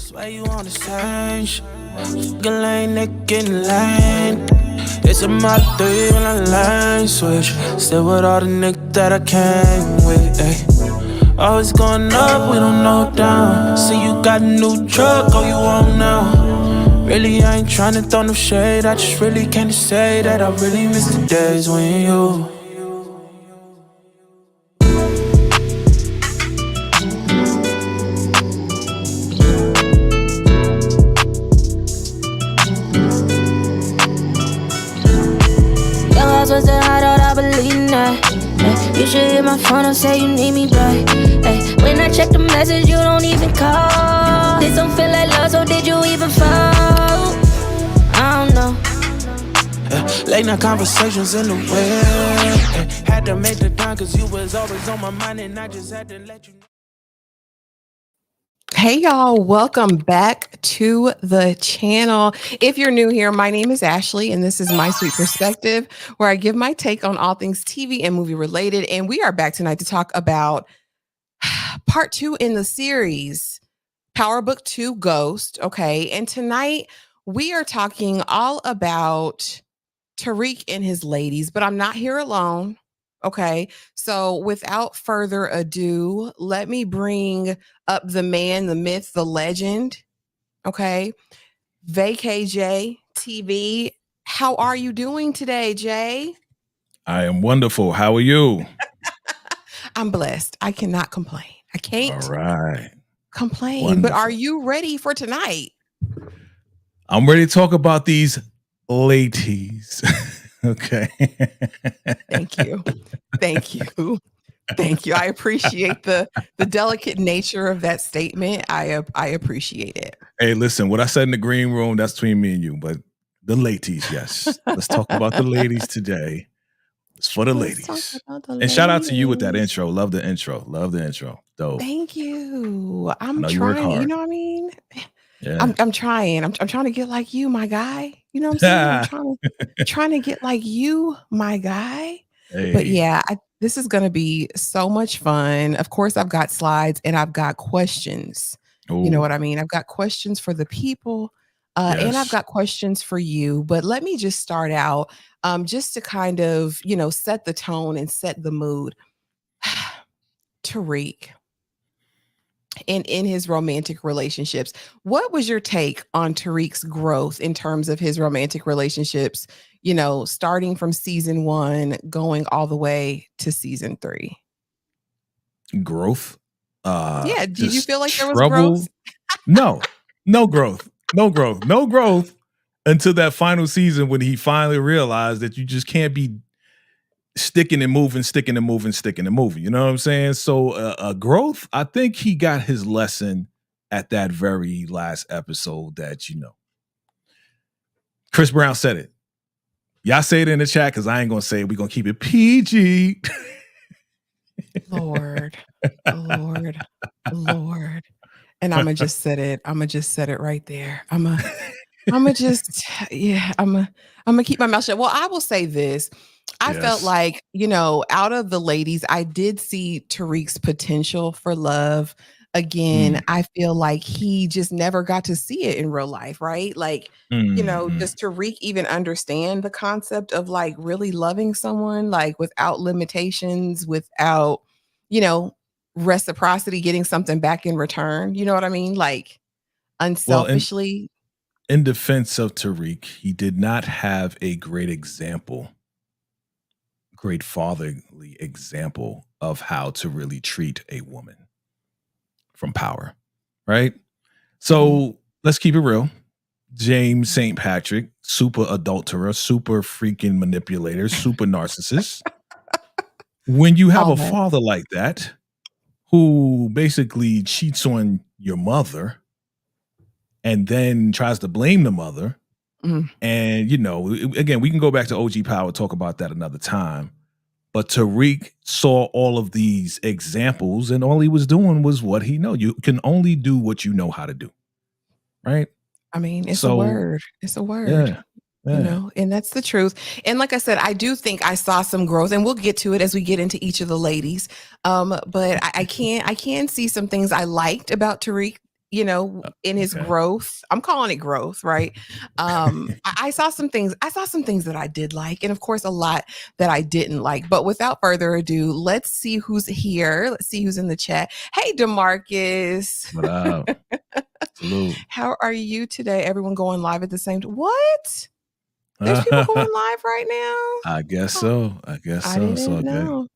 Swear you on the same shit. Get lane, neck getting lane. It's a Model 3 when I lane switch. Still with all the niggas that I came with, ayy. Always going up, we don't know down. See you got a new truck, oh you on now. Really, I ain't tryna throw no shade. I just really can't say that I really miss the days when you. Was it hot out? I believe in that. Ay, you should hit my phone and say you need me back. Ay, when I check the message, you don't even call. This don't feel like love, so did you even fall? I don't know. Late night conversations in the way. Had to make the time cause you was always on my mind and I just had to let you know. Hey y'all, welcome back to the channel. If you're new here, my name is Ashley and this is My Sweet Perspective, where I give my take on all things TV and movie related. And we are back tonight to talk about part 2 in the series, Power Book 2 Ghost. Okay. And tonight we are talking all about Tariq and his ladies, but I'm not here alone. Okay. So without further ado, let me bring up the man, the myth, the legend. Okay. VACAYJTV. How are you doing today, Jay? I am wonderful. How are you? I'm blessed. I cannot complain. I can't complain. Wonderful. But are you ready for tonight? I'm ready to talk about these ladies. Okay. Thank you. Thank you. Thank you. I appreciate the delicate nature of that statement. I appreciate it. Hey, listen, what I said in the green room, that's between me and you, but the ladies, yes. Let's talk about the ladies today. It's for the ladies. And shout out to you with that intro. Love the intro. Love the intro. Dope. Thank you. I'm trying. You know what I mean? Yeah. I'm trying. I'm trying to get like you, my guy. You know what I'm saying? I'm trying to get like you, my guy. Hey. But yeah, this is going to be so much fun. Of course, I've got slides and I've got questions. Ooh. You know what I mean? I've got questions for the people and I've got questions for you. But let me just start out just to kind of, set the tone and set the mood. Tariq. And in his romantic relationships, what was your take on Tariq's growth in terms of his romantic relationships, starting from season 1, going all the way to season 3? Growth? Yeah. Did you feel like there was trouble? growth? No growth. No growth until that final season when he finally realized that you just can't be sticking and moving. You know what I'm saying? So growth, I think he got his lesson at that very last episode that, Chris Brown said it. Y'all say it in the chat because I ain't going to say it. We're going to keep it PG. Lord. And I'm going to just set it. I'm going to just set it right there. I'm going to keep my mouth shut. Well, I will say this. I felt like, out of the ladies, I did see Tariq's potential for love. Again, I feel like he just never got to see it in real life, right? Like, does Tariq even understand the concept of like really loving someone, like without limitations, without, reciprocity, getting something back in return? You know what I mean? Like unselfishly. Well, in defense of Tariq, he did not have a great fatherly example of how to really treat a woman from power, right? So let's keep it real. James St. Patrick, super adulterer, super freaking manipulator, super narcissist. When you have a father like that, who basically cheats on your mother and then tries to blame the mother, and, again, we can go back to OG Power, talk about that another time. But Tariq saw all of these examples and all he was doing was what he know. You can only do what you know how to do. Right? I mean, it's a word. It's a word. Yeah. You Yeah. know, and that's the truth. And like I said, I do think I saw some growth, and we'll get to it as we get into each of the ladies. But I can see some things I liked about Tariq, you know, in his Okay. growth. I'm calling it growth, right? I saw some things. I saw some things that I did like, and of course, a lot that I didn't like. But without further ado, let's see who's here. Let's see who's in the chat. Hey, DeMarcus. What up? Salute. How are you today? Everyone going live at the same time. What? There's people going live right now? I guess so. I guess I so. It's all didn't good. know.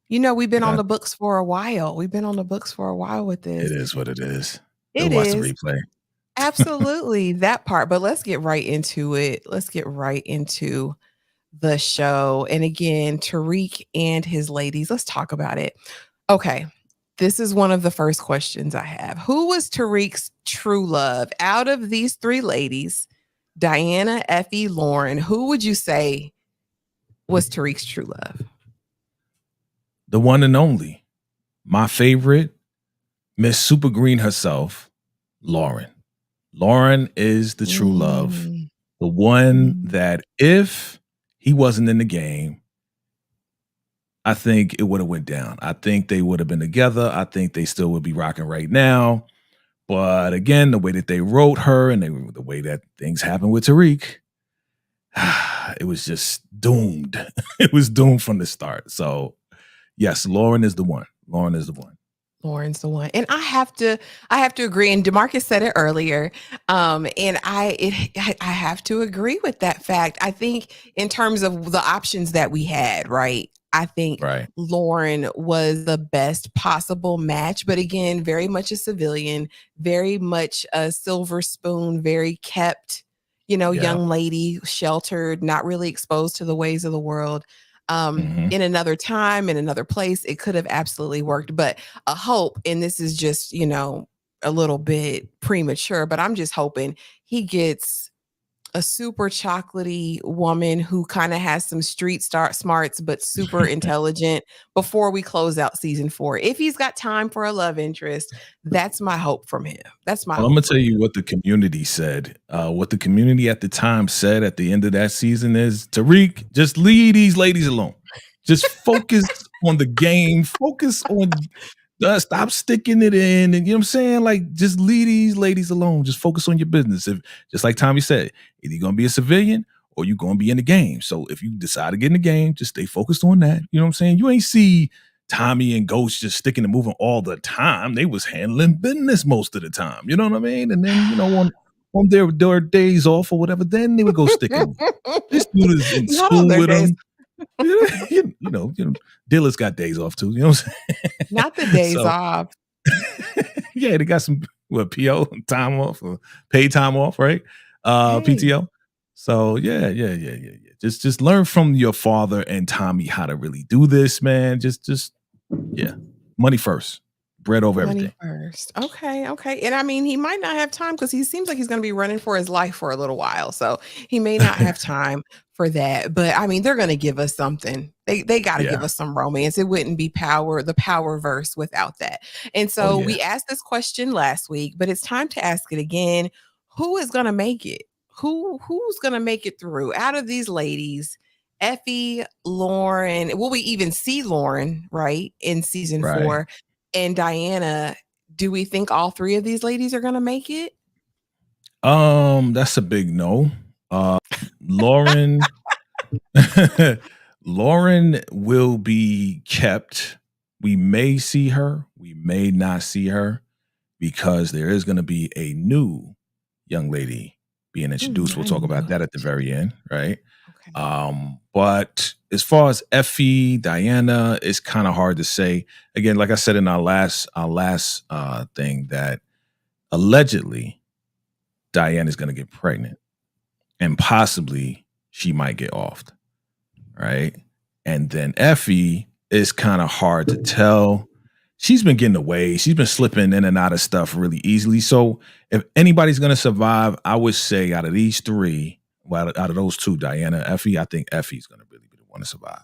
You know, we've been on got- the books for a while. We've been on the books for a while with this. It is what it is. It Go watch the is. replay. Absolutely. That part. But let's get right into it. Let's get right into the show. And again, Tariq and his ladies, let's talk about it. Okay. This is one of the first questions I have. Who was Tariq's true love out of these three ladies? Diana, Effie, Lauren, who would you say was Tariq's true love? The one and only, my favorite, Miss Super Green herself, Lauren. Lauren is the true love. The one that if he wasn't in the game, I think it would have went down. I think they would have been together. I think they still would be rocking right now. But again, the way that they wrote her and the way that things happened with Tariq, it was just doomed. It was doomed from the start. So yes, Lauren is the one. Lauren is the one. Lauren's the one. And I have to agree. And DeMarcus said it earlier. And I have to agree with that fact. I think in terms of the options that we had, right? I think Lauren was the best possible match, but again, very much a civilian, very much a silver spoon, very kept, you know, young lady, sheltered, not really exposed to the ways of the world. In another time, in another place, it could have absolutely worked. But a hope, and this is just, you know, a little bit premature, but I'm just hoping he gets a super chocolatey woman who kind of has some street smarts, but super intelligent before we close out season 4. If he's got time for a love interest, that's my hope from him. That's my hope. I'm going to tell you what the community said. What the community at the time said at the end of that season is, Tariq, just leave these ladies alone. Just focus on the game. Focus on stop sticking it in. And you know what I'm saying? Like, just leave these ladies alone. Just focus on your business. If, just like Tommy said, either you're going to be a civilian or you're going to be in the game. So if you decide to get in the game, just stay focused on that. You know what I'm saying? You ain't see Tommy and Ghost just sticking and moving all the time. They was handling business most of the time. You know what I mean? And then, you know, on their days off or whatever, then they would go sticking. This dude is in school with them. you know, dealers got days off too. You know what I'm saying? Not the days off. Yeah, they got some PO time off or paid time off, right? PTO. So yeah. Just learn from your father and Tommy how to really do this, man. Just money first. Bread over everything. First. Okay. And I mean, he might not have time because he seems like he's going to be running for his life for a little while. So he may not have time for that. But I mean, they're going to give us something. They got to give us some romance. It wouldn't be the power verse without that. And so we asked this question last week, but it's time to ask it again. Who is going to make it? Who's going to make it through out of these ladies? Effie, Lauren, will we even see Lauren, right, in season 4? And Diana, do we think all three of these ladies are going to make it? That's a big no. Lauren will be kept. We may see her, we may not see her, because there is going to be a new young lady being introduced. We'll talk about that at the very end, right? Okay. But as far as Effie, Diana, it's kind of hard to say. Again, like I said in our last thing, that allegedly Diana is going to get pregnant and possibly she might get offed, right? And then Effie is kind of hard to tell. She's been getting away. She's been slipping in and out of stuff really easily. So if anybody's going to survive, I would say out of these three, well, out of those two, Diana, Effie, I think Effie's going to really be the one to survive.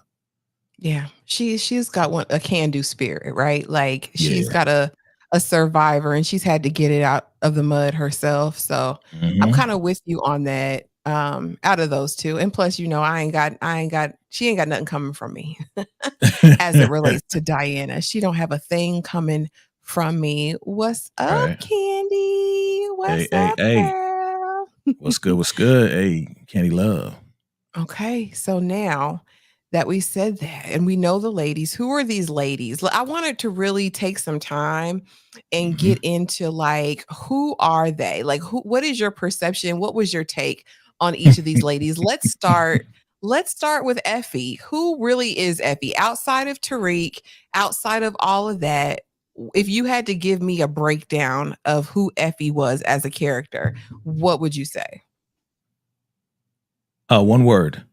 Yeah, she's got a can-do spirit, right? Like she's got a survivor, and she's had to get it out of the mud herself. So I'm kind of with you on that. out of those two. And plus, she ain't got nothing coming from me as it relates to Diana. She don't have a thing coming from me. What's up, Right. Candy? What's up, girl? What's good? What's good? Hey, Candy Love. Okay, so now that we said that and we know the ladies, who are these ladies? I wanted to really take some time and get into like, who are they? Like, what is your perception? What was your take on each of these ladies? Let's start with Effie. Who really is Effie? Outside of Tariq, outside of all of that, if you had to give me a breakdown of who Effie was as a character, what would you say? One word.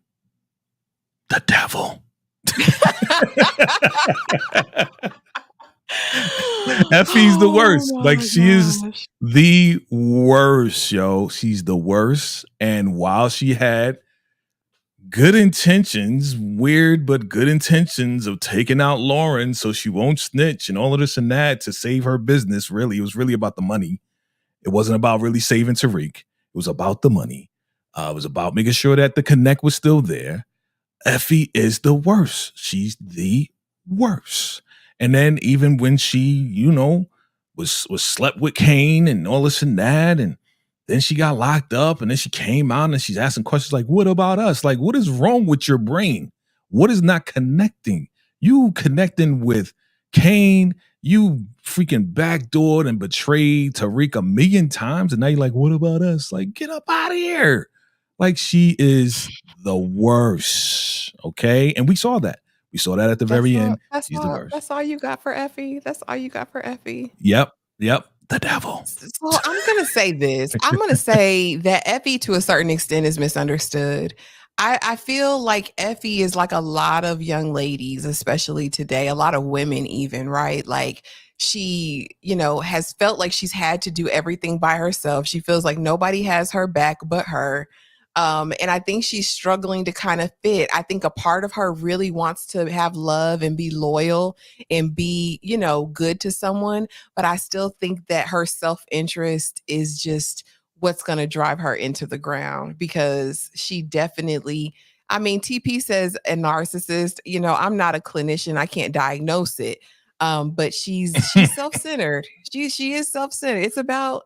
The devil. Effie's the worst. Like, she is the worst, yo. She's the worst. And while she had good intentions, weird but good intentions of taking out Lauren so she won't snitch and all of this and that to save her business, really, it was really about the money. It wasn't about really saving Tariq. It was about the money. It was about making sure that the connect was still there. Effie is the worst. She's the worst. And then even when she, was slept with Kane and all this and that, and then she got locked up, and then she came out and she's asking questions like, what about us? Like, what is wrong with your brain? What is not connecting? You connecting with Kane, you freaking backdoored and betrayed Tariq a million times, and now you're like, what about us? Like, get up out of here. Like, she is the worst, okay? And we saw that. We saw that at the very end. She's the worst. That's all you got for Effie? That's all you got for Effie? Yep. The devil. So I'm going to say this. I'm going to say that Effie, to a certain extent, is misunderstood. I feel like Effie is like a lot of young ladies, especially today, a lot of women even, right? Like, she, has felt like she's had to do everything by herself. She feels like nobody has her back but her. And I think she's struggling to kind of fit. I think a part of her really wants to have love and be loyal and be, good to someone. But I still think that her self-interest is just what's going to drive her into the ground, because she definitely, TP says a narcissist. I'm not a clinician. I can't diagnose it. But she's self-centered. She is self-centered.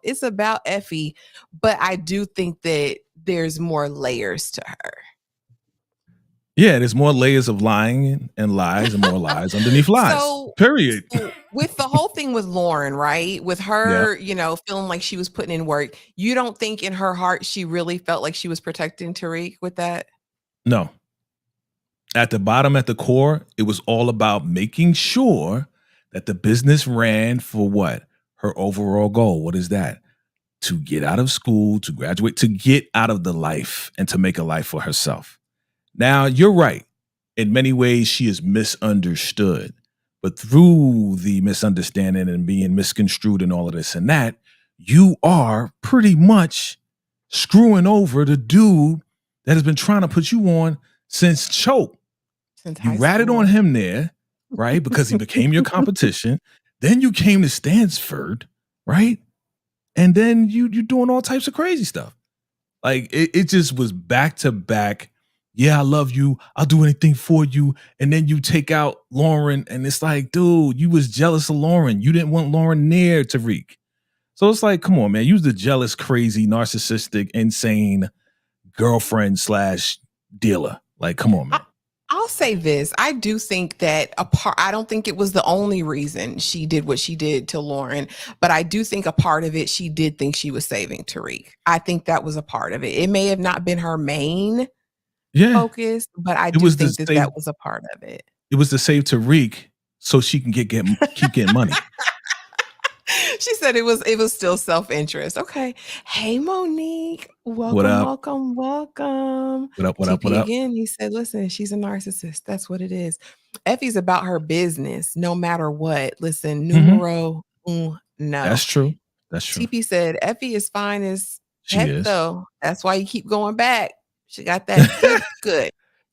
It's about Effie, but I do think that there's more layers to her. Yeah, there's more layers of lying and lies and more lies underneath lies. Period. So with the whole thing with Lauren, right? With her, feeling like she was putting in work, you don't think in her heart she really felt like she was protecting Tariq with that? No. At the bottom, at the core, it was all about making sure that the business ran for what? Her overall goal. What is that? To get out of school, to graduate, to get out of the life and to make a life for herself. Now, you're right. In many ways, she is misunderstood. But through the misunderstanding and being misconstrued and all of this and that, you are pretty much screwing over the dude that has been trying to put you on since Choke. You ratted on him there, right? Because he became your competition. Then you came to Stansford, right? And then you're doing all types of crazy stuff. Like, it just was back to back. Yeah, I love you. I'll do anything for you. And then you take out Lauren, and it's like, dude, you was jealous of Lauren. You didn't want Lauren near Tariq. So it's like, come on, man. You're the jealous, crazy, narcissistic, insane girlfriend / dealer. Like, come on, man. I'll say this. I do think that I don't think it was the only reason she did what she did to Lauren, but I do think a part of it, she did think she was saving Tariq. I think that was a part of it. It may have not been her main focus, but I do think that was a part of it. It was to save Tariq so she can keep getting money. She said it was still self-interest. Okay. Hey, Monique. Welcome, what up? welcome. What up? Again, he said, listen, she's a narcissist. That's what it is. Effie's about her business, no matter what. Listen, numero uno. That's true. TP said, Effie is fine as heck, though. That's why you keep going back. She got that good.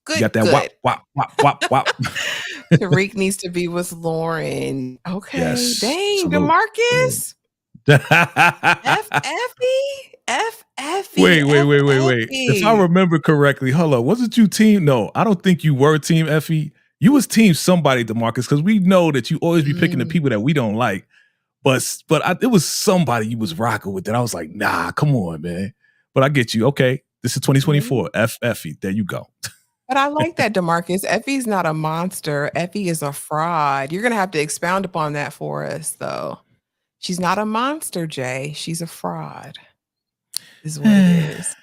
You got that wop. Tariq needs to be with Lauren. Okay. Yes. Dang, DeMarcus. Effie. Effie. Wait. If I remember correctly, hello, wasn't you team? No, I don't think you were team Effie. You was team somebody, DeMarcus, because we know that you always be picking the people that we don't like. But it was somebody you was rocking with that I was like, nah, come on, man. But I get you. Okay, this is 2024. Effie, there you go. But I like that, DeMarcus. Effie's not a monster. Effie is a fraud. You're gonna have to expound upon that for us, though. She's not a monster, Jay. She's a fraud. Is what it is.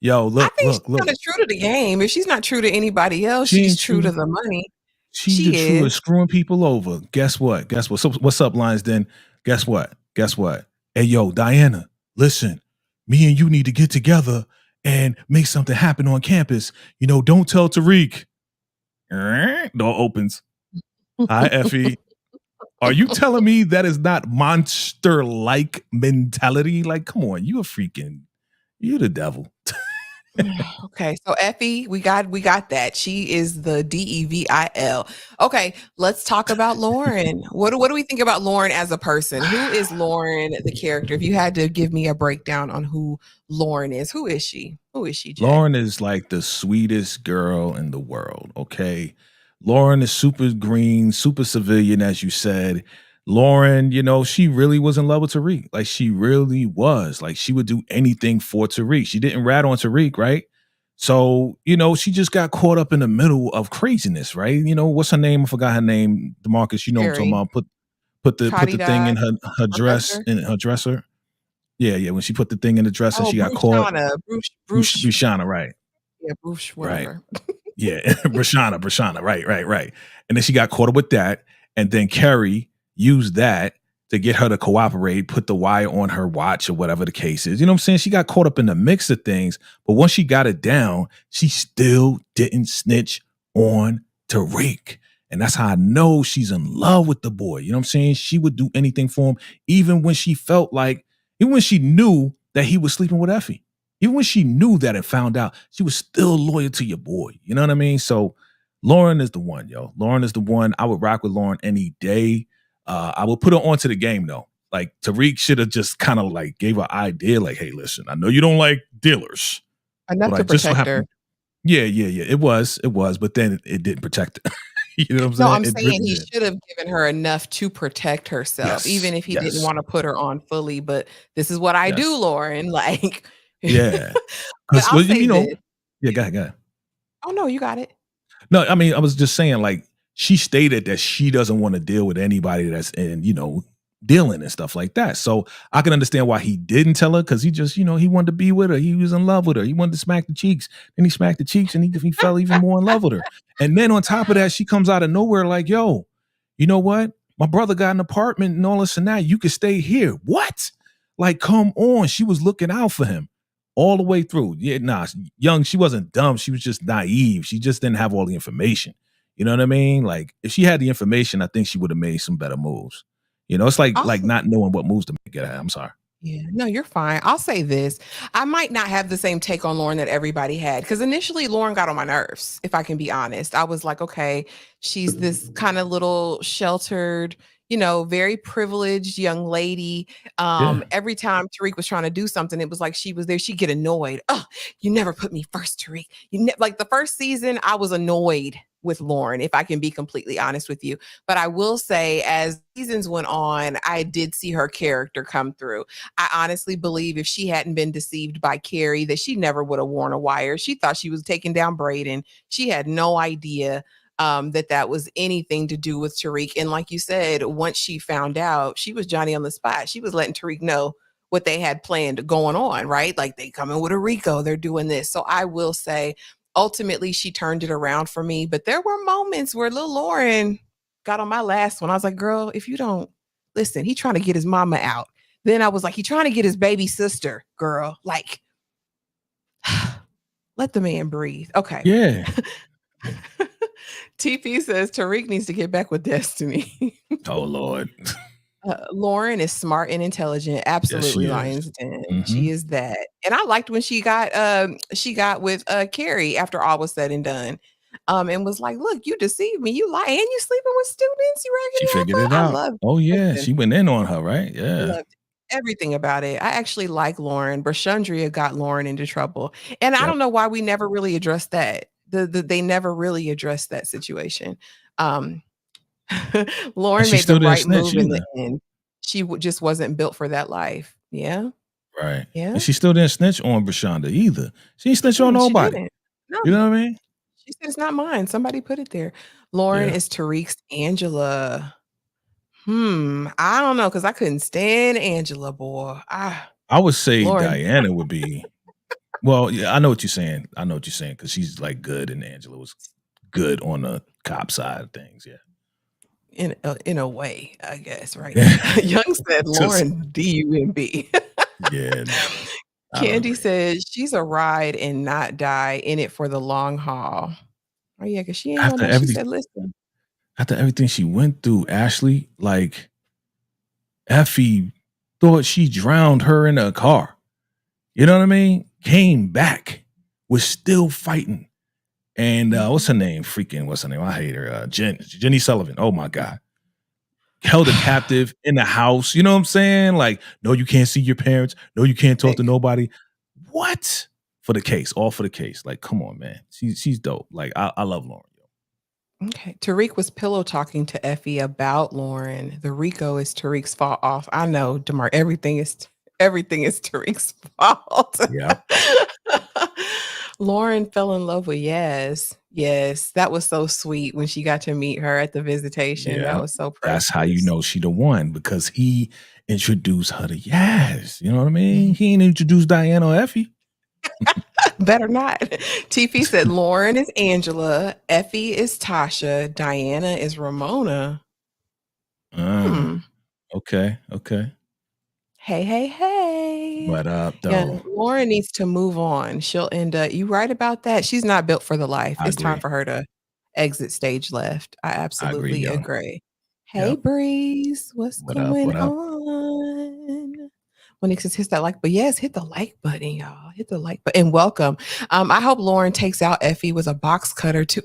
Yo, look. She's kind of true to the game. If she's not true to anybody else, she's true to the money. She's the true of screwing people over. Guess what? So what's up, Lions Den? Guess what? Hey, yo, Diana, listen, me and you need to get together and make something happen on campus. You know, don't tell Tariq. Door opens. Hi, Effie. Are you telling me that is not monster-like mentality? Like, come on, you the devil. Okay, so Effie, we got that. She is the DEVIL. Okay, let's talk about Lauren. What do we think about Lauren as a person? Who is Lauren, the character? If you had to give me a breakdown on who Lauren is, who is she? Jay? Lauren is like the sweetest girl in the world, okay? Lauren is super green, super civilian, as you said. Lauren, you know, she really was in love with Tariq. Like, she really was. Like, she would do anything for Tariq. She didn't rat on Tariq, right? So, you know, she just got caught up in the middle of craziness, right? You know, what's her name? I forgot her name. DeMarcus, you know what I'm talking about. Put the thing in her dress, in her dresser. Yeah. When she put the thing in the dresser, she got caught. Brushana, right. Yeah, Bruce, whatever. Right. Yeah, Brashana, right. And then she got caught up with that. And then Carrie used that to get her to cooperate, put the wire on her watch or whatever the case is. You know what I'm saying? She got caught up in the mix of things, but once she got it down, she still didn't snitch on Tariq. And that's how I know she's in love with the boy. You know what I'm saying? She would do anything for him, even when she knew that he was sleeping with Effie. Even when she knew that and found out, she was still loyal to your boy. You know what I mean? So Lauren is the one, yo. Lauren is the one. I would rock with Lauren any day. I would put her onto the game, though. Like, Tariq should have just kind of like gave her an idea, like, hey, listen, I know you don't like dealers. Enough to protect her. Yeah. It was, but then it didn't protect her. You know what I'm saying? No, I'm saying he should have given her enough to protect herself, even if he didn't want to put her on fully. But this is what I do, Lauren. Like, yeah. But I'll say this. Yeah, go ahead. Oh, no, you got it. No, I mean, I was just saying, like, she stated that she doesn't want to deal with anybody that's in, you know, dealing and stuff like that. So I can understand why he didn't tell her, because he just, you know, he wanted to be with her. He was in love with her. He wanted to smack the cheeks. Then he smacked the cheeks and he fell even more in love with her. And then on top of that, she comes out of nowhere like, yo, you know what? My brother got an apartment and all this and that. You could stay here. What? Like, come on. She was looking out for him all the way through. Yeah, nah, young, she wasn't dumb. She was just naive. She just didn't have all the information. You know what I mean? Like, if she had the information, I think she would have made some better moves. You know, it's like not knowing what moves to make it. I'm sorry. Yeah, no, you're fine. I'll say this. I might not have the same take on Lauren that everybody had, because initially Lauren got on my nerves, if I can be honest. I was like, okay, she's this kind of little sheltered, you know, very privileged young lady. Every time Tariq was trying to do something, it was like she was there. She'd get annoyed. Oh, you never put me first, Tariq. Like the first season, I was annoyed with Lauren, if I can be completely honest with you. But I will say, as seasons went on, I did see her character come through. I honestly believe if she hadn't been deceived by Carrie, that she never would have worn a wire. She thought she was taking down Brayden. She had no idea that was anything to do with Tariq. And like you said, once she found out, she was Johnny on the spot. She was letting Tariq know what they had planned going on, right? Like, they coming with a Rico, they're doing this. So I will say, ultimately, she turned it around for me. But there were moments where little Lauren got on my last one. I was like, girl, if you don't listen, he trying to get his mama out. Then I was like, he trying to get his baby sister, girl. Like, let the man breathe. Okay. Yeah. TP says Tariq needs to get back with Destiny. Oh, Lord. Lauren is smart and intelligent. Absolutely, yes, Lions Den. Mm-hmm. She is that. And I liked when she got with Carrie after all was said and done. And was like, look, you deceived me. You lie, and you sleeping with students. You she figured it out. Oh, yeah. She went in on her, right? Yeah. everything about it. I actually like Lauren. Brashandria got Lauren into trouble, and I Yep. don't know why we never really addressed that. They never really addressed that situation. Um, And Lauren she made the still didn't right snitch move in the either. end. She just wasn't built for that life. Yeah, Right. yeah. And she still didn't snitch on Brashonda either. She ain't snitch on She nobody. didn't. No, You know what I mean? she said it's not mine. Somebody put it there. Lauren Yeah. is Tariq's Angela. I don't know because I couldn't stand Angela, boy. I would say Lauren Diana would be. Well, yeah, I know what you're saying. I know what you're saying because she's like good, and Angela was good on the cop side of things. Yeah. in a way, I guess, right? Yeah. Young said Just Lauren DUMB. yeah. No, I don't Candy agree. said she's a ride and not die in it for the long haul. Oh yeah, because she ain't After gonna die. She everything, said, listen. after everything she went through, Ashley, like Effie thought she drowned her in a car. You know what I mean? Came back, was still fighting. And what's her name? What's her name? I hate her. Jenny Sullivan. Oh my God. Held a captive in the house. You know what I'm saying? Like, no, you can't see your parents. No, you can't talk to nobody. What? For the case, all for the case. Like, come on, man. She's dope. Like, I love Lauren. Okay. Tariq was pillow talking to Effie about Lauren. The Rico is Tariq's fault off. I know, DeMar, everything is Tariq's fault. Yeah. Lauren fell in love with Yes. Yes. That was so sweet when she got to meet her at the visitation. That Yeah. was so precious. That's how you know she the one, because he introduced her to Yaz. You know what I mean? He ain't introduced Diana or Effie. Better not. TP said Lauren is Angela, Effie is Tasha, Diana is Ramona. Okay. Hey. But Yeah, though, Lauren needs to move on. She'll end up, you right about that. She's not built for the life. I It's time agree. for her to exit stage left. I I agree, absolutely yo. agree. Hey, Yep. Breeze, what's What up? going What up? on? When it says hit that like, but yes, hit the like button, y'all. Hit the like button and welcome. I hope Lauren takes out Effie with a box cutter to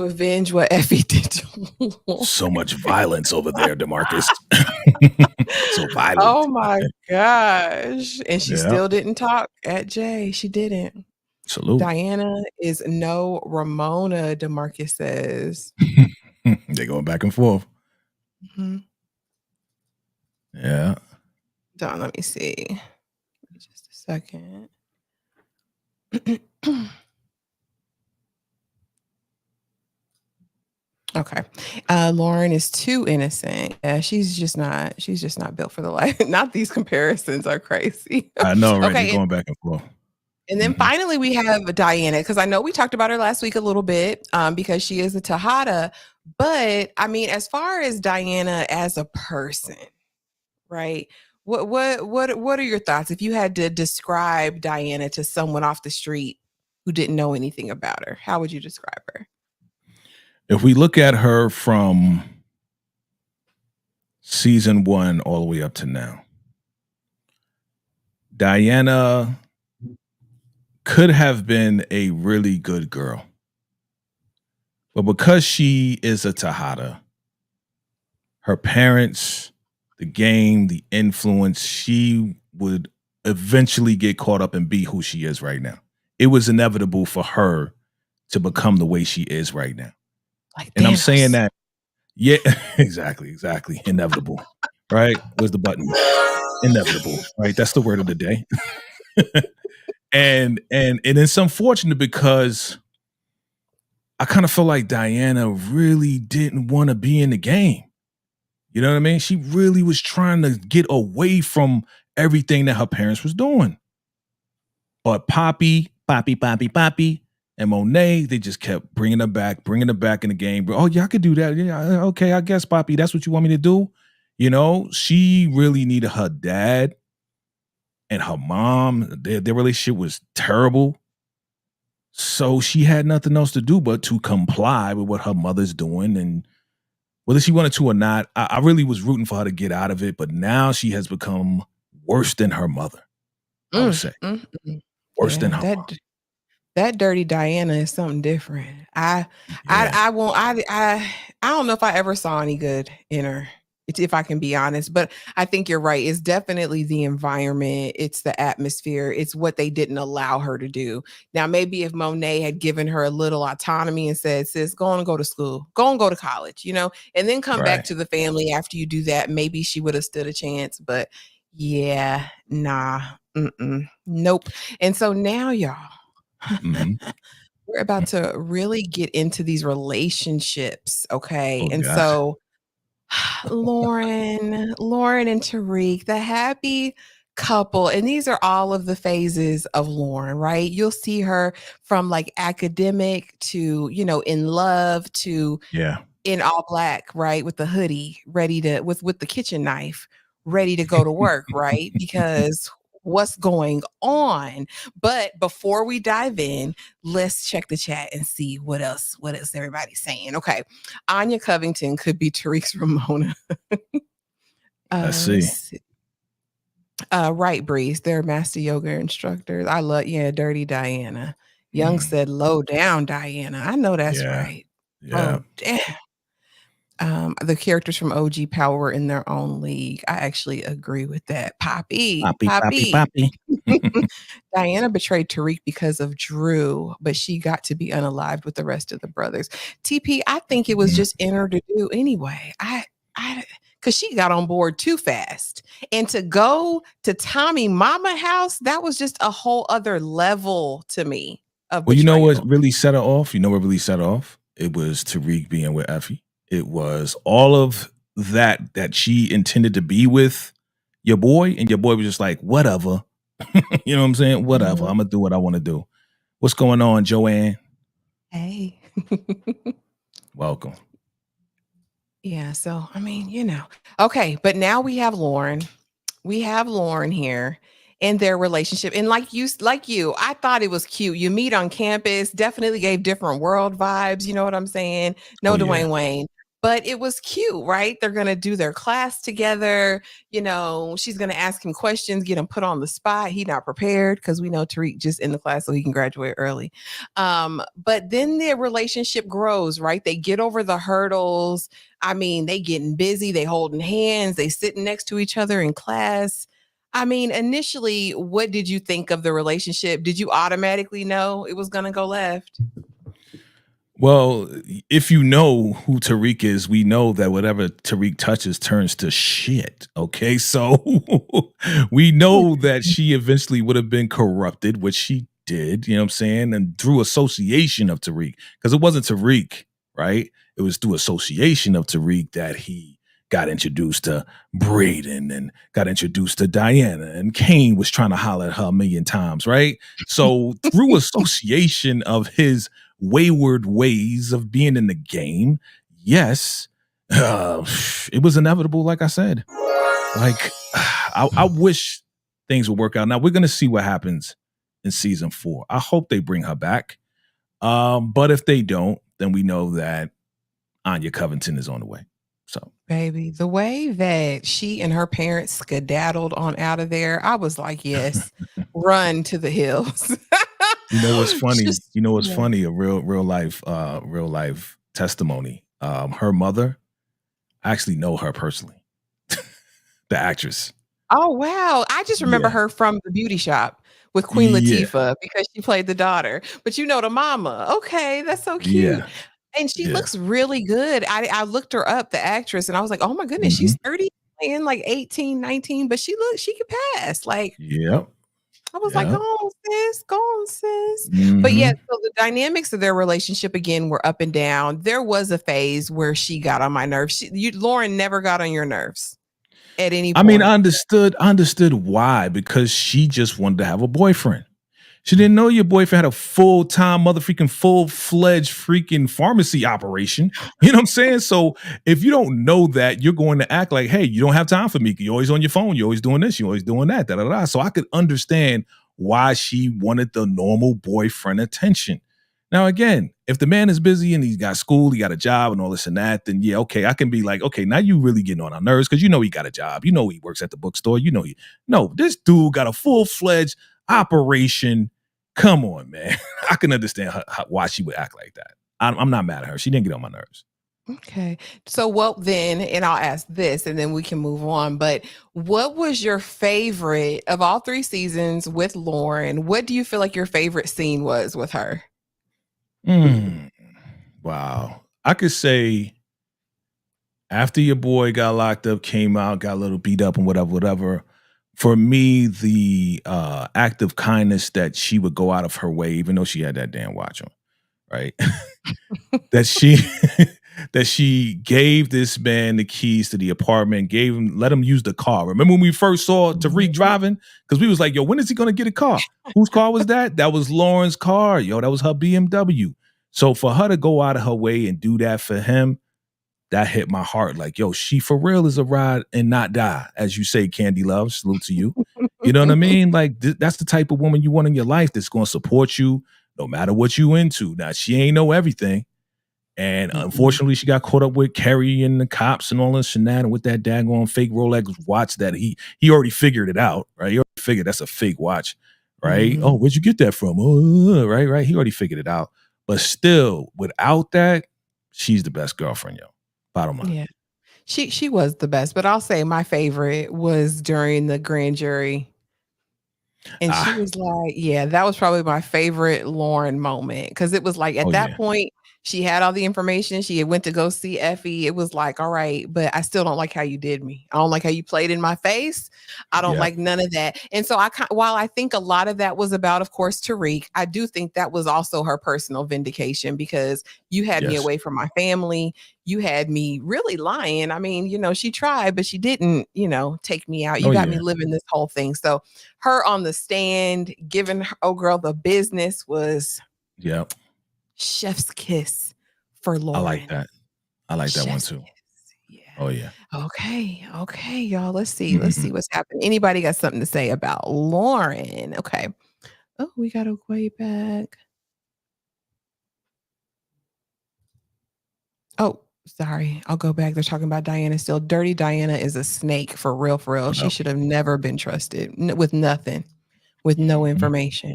avenge what Effie did to Lauren. So much violence over there, DeMarcus. So violent. Oh my gosh. And she Yeah. still didn't talk at Jay. She didn't. Salute. Diana is no Ramona, DeMarcus says. They're going back and forth. Mhm. Yeah. Don, let me see. Just a second. Okay. Lauren is too innocent. Yeah, she's just not built for the life. Not these comparisons are crazy. I know, right? Okay. They're going back and forth. And then finally we have Diana, because I know we talked about her last week a little bit, because she is a Tejada. But I mean, as far as Diana as a person, right? What are your thoughts if you had to describe Diana to someone off the street who didn't know anything about her? How would you describe her? If we look at her from season 1 all the way up to now, Diana could have been a really good girl. But because she is a Tejada, her parents, the game, the influence, she would eventually get caught up and be who she is right now. It was inevitable for her to become the way she is right now. Like And Thanos. I'm saying that, yeah, exactly. Inevitable, right? Where's the button? Inevitable, right? That's the word of the day. and it's unfortunate because I kind of feel like Diana really didn't want to be in the game. You know what I mean? She really was trying to get away from everything that her parents was doing. But Poppy, and Monet, they just kept bringing her back in the game. Oh, yeah, I could do that. Yeah, okay, I guess, Poppy, that's what you want me to do. You know, she really needed her dad and her mom. Their relationship was terrible. So she had nothing else to do but to comply with what her mother's doing. And whether she wanted to or not, I really was rooting for her to get out of it. But now she has become worse than her mother, I would say. Worse than her mother. That dirty Diana is something different. I don't know if I ever saw any good in her. if I can be honest. But I think you're right. It's definitely the environment, it's the atmosphere, it's what they didn't allow her to do. Now, maybe if Monet had given her a little autonomy and said, sis, go on and go to school, go and go to college, and then come back Right. to the family after you do that, maybe she would have stood a chance. But yeah, nah, nope. And so now, y'all, we're about to really get into these relationships, okay? Oh And God. so Lauren and Tariq, the happy couple. And these are all of the phases of Lauren, right? You'll see her from like academic to, in love to Yeah. in all black, right? With the hoodie, ready to with the kitchen knife, ready to go to work, right? Because what's going on? But before we dive in, let's check the chat and see what else everybody's saying. Okay. Anya Covington could be Tariq's Ramona. Let's Let's see. see. Right, Breeze. They're master yoga instructors. I love, Dirty Diana. Young said, low down, Diana. I know that's Yeah. right. Yeah. Oh, damn. The characters from OG Power were in their own league. I actually agree with that. Poppy. Diana betrayed Tariq because of Drew, but she got to be unalived with the rest of the brothers. TP, I think it was just in her to do anyway. Because she got on board too fast. And to go to Tommy Mama house, that was just a whole other level to me of Well, you know what betrayal. really set her off? You know what really set her off? It was Tariq being with Effie. It was all of that she intended to be with your boy, and your boy was just like, whatever. You know what I'm saying? Whatever. I'm gonna do what I want to do. What's going on, Joanne? Hey. Welcome. Yeah, so I mean, Okay, but now we have Lauren. We have Lauren here in their relationship. And like you, I thought it was cute. You meet on campus, definitely gave different world vibes, you know what I'm saying? No Oh, Dwayne yeah. Wayne. But it was cute, right? They're going to do their class together. She's going to ask him questions, get him put on the spot. He not prepared because we know Tariq just in the class so he can graduate early. But then their relationship grows, right? They get over the hurdles. I mean, they getting busy, they holding hands, they sitting next to each other in class. I mean, initially, what did you think of the relationship? Did you automatically know it was going to go left? Well, if you know who Tariq is, we know that whatever Tariq touches turns to shit. Okay, so we know that she eventually would have been corrupted, which she did, you know what I'm saying? And through association of Tariq, because it wasn't Tariq, right? It was through association of Tariq that he got introduced to Braden and got introduced to Diana, and Kane was trying to holler at her a million times, right? So through association of his wayward ways of being in the game, yes, it was inevitable. Like I said, like I wish things would work out. Now we're gonna see what happens in season 4. I hope they bring her back. But if they don't, then we know that Anya Covington is on the way. So, baby, the way that she and her parents skedaddled on out of there, I was like, yes, run to the hills. you know what's funny? Just, You know what's funny? A real life testimony. Her mother, I actually know her personally. The actress. Oh, wow. I just remember Yeah. her from The Beauty Shop with Queen Yeah. Latifah because she played the daughter. But you know the mama. Okay, that's so cute. Yeah. And she Yeah. looks really good. I looked her up, the actress, and I was like, oh my goodness, she's 30, playing like 18, 19, but she could pass. Like, Yep. I was like, Yep. go on, sis, go on, sis. But Mhm. yeah, so the dynamics of their relationship again were up and down. There was a phase where she got on my nerves. Lauren never got on your nerves at any I point. mean, I understood why, because she just wanted to have a boyfriend. She didn't know your boyfriend had a full-time full-fledged freaking pharmacy operation. You know what I'm saying? So if you don't know that, you're going to act like, hey, you don't have time for me. You're always on your phone. You're always doing this. You're always doing that. Da, da, da. So I could understand why she wanted the normal boyfriend attention. Now, again, if the man is busy and he's got school, he got a job and all this and that, then yeah, okay, I can be like, okay, now you really getting on our nerves because you know he got a job. You know he works at the bookstore. You know no, this dude got a full-fledged operation. Come on, man. I can understand why she would act like that. I'm not mad at her. She didn't get on my nerves. Okay. So what then, and I'll ask this and then we can move on, but what was your favorite of all 3 seasons with Lauren? What do you feel like your favorite scene was with her? Wow. I could say after your boy got locked up, came out, got a little beat up and whatever. For me, the act of kindness that she would go out of her way, even though she had that damn watch on, right? that she that she gave this man the keys to the apartment, let him use the car. Remember when we first saw Tariq driving? Because we was like, yo, when is he gonna get a car? Whose car was that? That was Lauren's car, yo. That was her BMW. So for her to go out of her way and do that for him, that hit my heart. Like, yo, she for real is a ride and not die, as you say, Candy Love. Salute to you. You know what I mean? Like, that's the type of woman you want in your life that's going to support you no matter what you into. Now, she ain't know everything. And unfortunately, she got caught up with Kerry and the cops and all this shenanigans with that daggone fake Rolex watch that he already figured it out, right? He already figured that's a fake watch, right? Oh, where'd you get that from? Right. He already figured it out. But still, without that, she's the best girlfriend, yo. Bottom line. Yeah. She was the best, but I'll say my favorite was during the grand jury. And she was like, yeah, that was probably my favorite Lauren moment. Cause it was like at that point, she had all the information. She had went to go see Effie. It was like, all right, but I still don't like how you did me. I don't like how you played in my face. I don't like none of that. And so while I think a lot of that was about, of course, Tariq, I do think that was also her personal vindication because you had me away from my family. You had me really lying. I mean, she tried, but she didn't, take me out. You got me living this whole thing. So her on the stand, giving her, oh girl, the business was chef's kiss for Lauren. I like that. I like that one too. Yeah. Oh yeah. Okay, y'all. Let's see what's happening. Anybody got something to say about Lauren? Okay. Oh, we got to way back. Oh, sorry. I'll go back. They're talking about Diana still. Dirty Diana is a snake for real, for real. She should have never been trusted with nothing, with no information.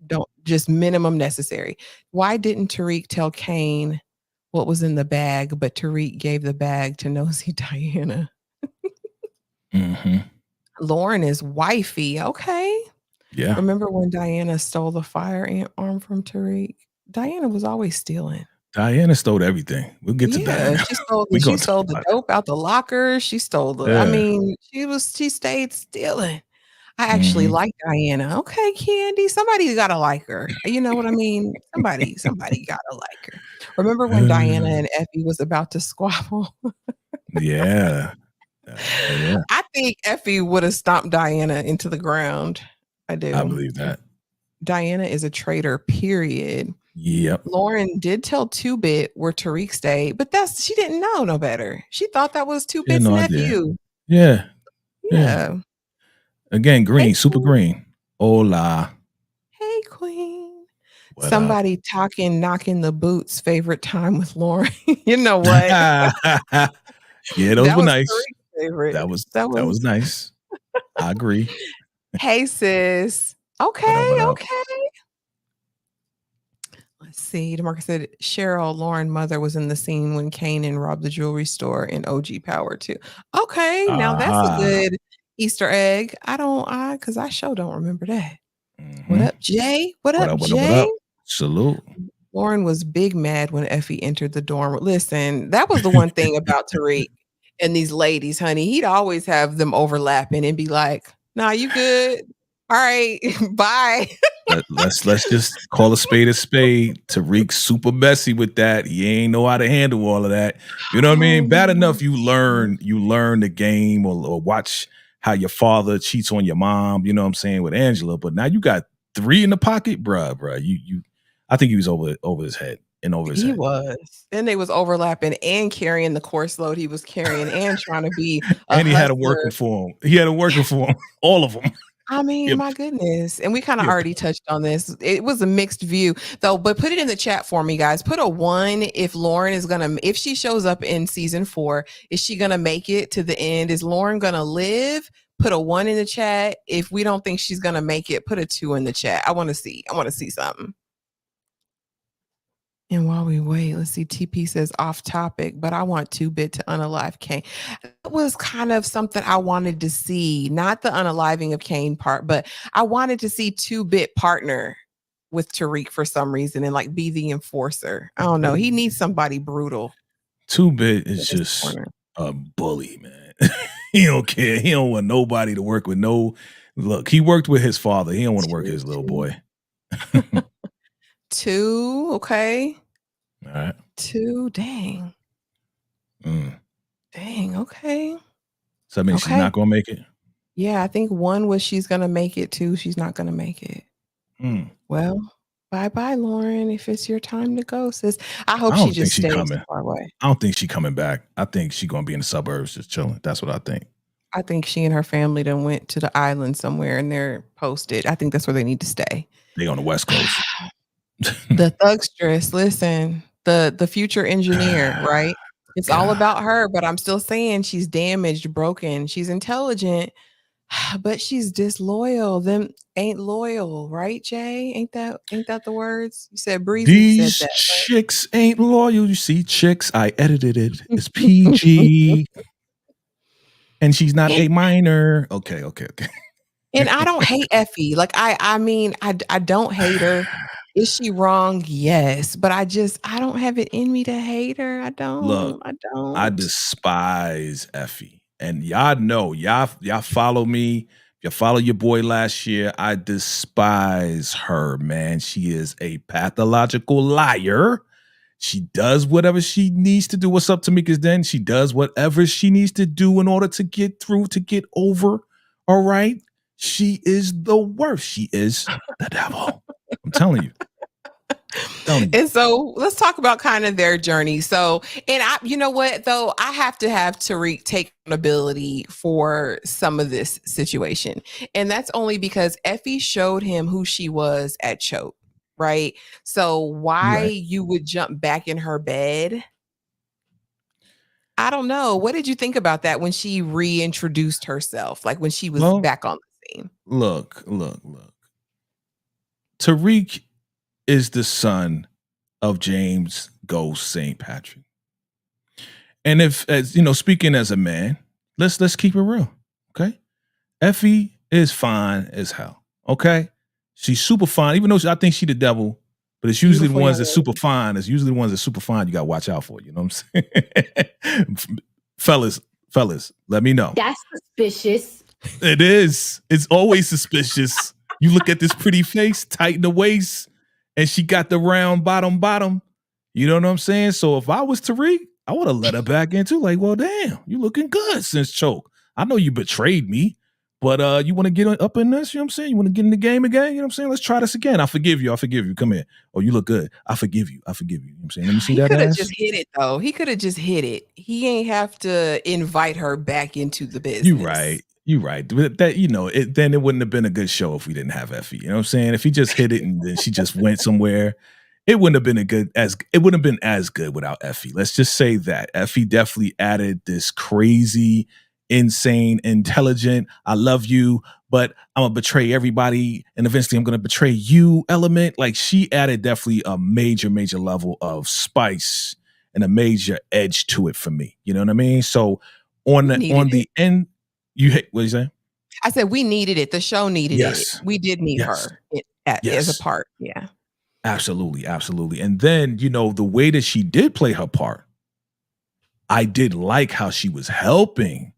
Don't just minimum necessary. Why didn't Tariq tell Kane what was in the bag, but Tariq gave the bag to nosy Diana? Lauren is wifey. Okay. Yeah. Remember when Diana stole the firearm from Tariq? Diana was always stealing. Diana stole everything. We'll get to Diana. She stole the dope out the locker. She stole the, I mean, she stayed stealing. I actually like Diana. Okay, Candy. Somebody's gotta like her. You know what I mean? Somebody gotta like her. Remember when Diana and Effie was about to squabble? Yeah. I think Effie would have stomped Diana into the ground. I do. I believe that. Diana is a traitor, period. Yep. Lauren did tell 2-Bit where Tariq stayed, but she didn't know no better. She thought that was 2-Bit's nephew. Yeah. Again, green, hey, super green. Hola. Hey, Queen. What Somebody knocking the boots. Favorite time with Lauren. You know what? Yeah, those were nice. Favorite. That was nice. I agree. Hey, sis. Okay, okay. Let's see. DeMarcus said Cheryl, Lauren mother, was in the scene when Kanan robbed the jewelry store in OG Power too. Okay, now that's a good Easter egg. Because I sure don't remember that. What up, Jay? What up, Jay? What up? Salute. Lauren was big mad when Effie entered the dorm. Listen, that was the one thing about Tariq and these ladies, honey. He'd always have them overlapping and be like, "Nah, you good? All right, bye." Let's just call a spade. Tariq's super messy with that. He ain't know how to handle all of that. You know what I mean? Bad enough you learn the game or watch how your father cheats on your mom, you know what I'm saying, with Angela. But now you got 3 in the pocket, bruh. I think he was over his head and over his head. He was. And they was overlapping and carrying the course load he was carrying and trying to be and he had him working for him. All of them. I mean, my goodness. And we kind of already touched on this. It was a mixed view though, but put it in the chat for me, guys. Put a 1 if Lauren is if she shows up in season 4, is she going to make it to the end? Is Lauren going to live? Put a 1 in the chat. If we don't think she's going to make it, put a 2 in the chat. I want to see something. And while we wait, let's see. TP says off topic, but I want 2-Bit to unalive Kane. That was kind of something I wanted to see, not the unaliving of Kane part, but I wanted to see 2-Bit partner with Tariq for some reason and like be the enforcer. I don't know. He needs somebody brutal. 2-Bit in is his just corner. a bully, man. He don't care. He don't want nobody to work with. Look, he worked with his father. He don't want to work with his little boy. 2, okay. All right. 2, dang. Dang, okay. So that means she's not gonna make it? Yeah, I think 1 was she's gonna make it, 2, she's not gonna make it. Well, bye-bye, Lauren. If it's your time to go, sis. I hope she just stays far away. I don't think she's coming back. I think she's gonna be in the suburbs just chilling. That's what I think. I think she and her family done went to the island somewhere and they're posted. I think that's where they need to stay. They on the West Coast. The thugstress, listen, the future engineer, right? It's all about her, but I'm still saying she's damaged, broken. She's intelligent, but she's disloyal. Them ain't loyal, right, Jay? Ain't that the words? You said Breezy These said that. chicks ain't loyal. You see, chicks, I edited it. It's PG. And she's not a minor. Okay. And I don't hate Effie. Like I mean, I don't hate her. Is she wrong? Yes. But I don't have it in me to hate her. I don't. Look, I despise Effie. And y'all know, y'all follow me. You follow your boy last year. I despise her, man. She is a pathological liar. She does whatever she needs to do. What's up, Tamika's Den? She does whatever she needs to do in order to get through, to get over. All right? She is the worst. She is the devil. I'm telling you. And so let's talk about kind of their journey. So, and you know what, though, I have to have Tariq take accountability for some of this situation. And that's only because Effie showed him who she was at Choke, right? So why you would jump back in her bed? I don't know. What did you think about that when she reintroduced herself? Like when she was back on the scene? Look. Tariq is the son of James Ghost St. Patrick. And speaking as a man, let's keep it real. Okay. Effie is fine as hell. Okay. She's super fine, even though I think she's the devil, but it's usually the ones that's super fine. It's usually the ones that's super fine you got to watch out for. You know what I'm saying? Fellas, let me know. That's suspicious. It is. It's always suspicious. You look at this pretty face, tight in the waist, and she got the round bottom. You know what I'm saying? So if I was Tariq, I would have let her back in too. Like, well, damn, you looking good since Choke. I know you betrayed me, but you want to get up in this? You know what I'm saying? You want to get in the game again? You know what I'm saying? Let's try this again. I forgive you. Come here. Oh, you look good. I forgive you. You know what I'm saying? Let me see that ass. He could have just hit it, though. He could have just hit it. He ain't have to invite her back into the business. You're right. That, then it wouldn't have been a good show if we didn't have Effie. You know what I'm saying? If he just hit it and then she just went somewhere, it wouldn't have been as good without Effie. Let's just say that Effie definitely added this crazy, insane, intelligent, I love you, but I'm gonna betray everybody, and eventually I'm gonna betray you element. Like, she added definitely a major level of spice and a major edge to it for me. You know what I mean? So on the end. What you say? I said we needed it. The show needed it. We did need her as a part. Yeah. Absolutely. And then, the way that she did play her part, I did like how she was helping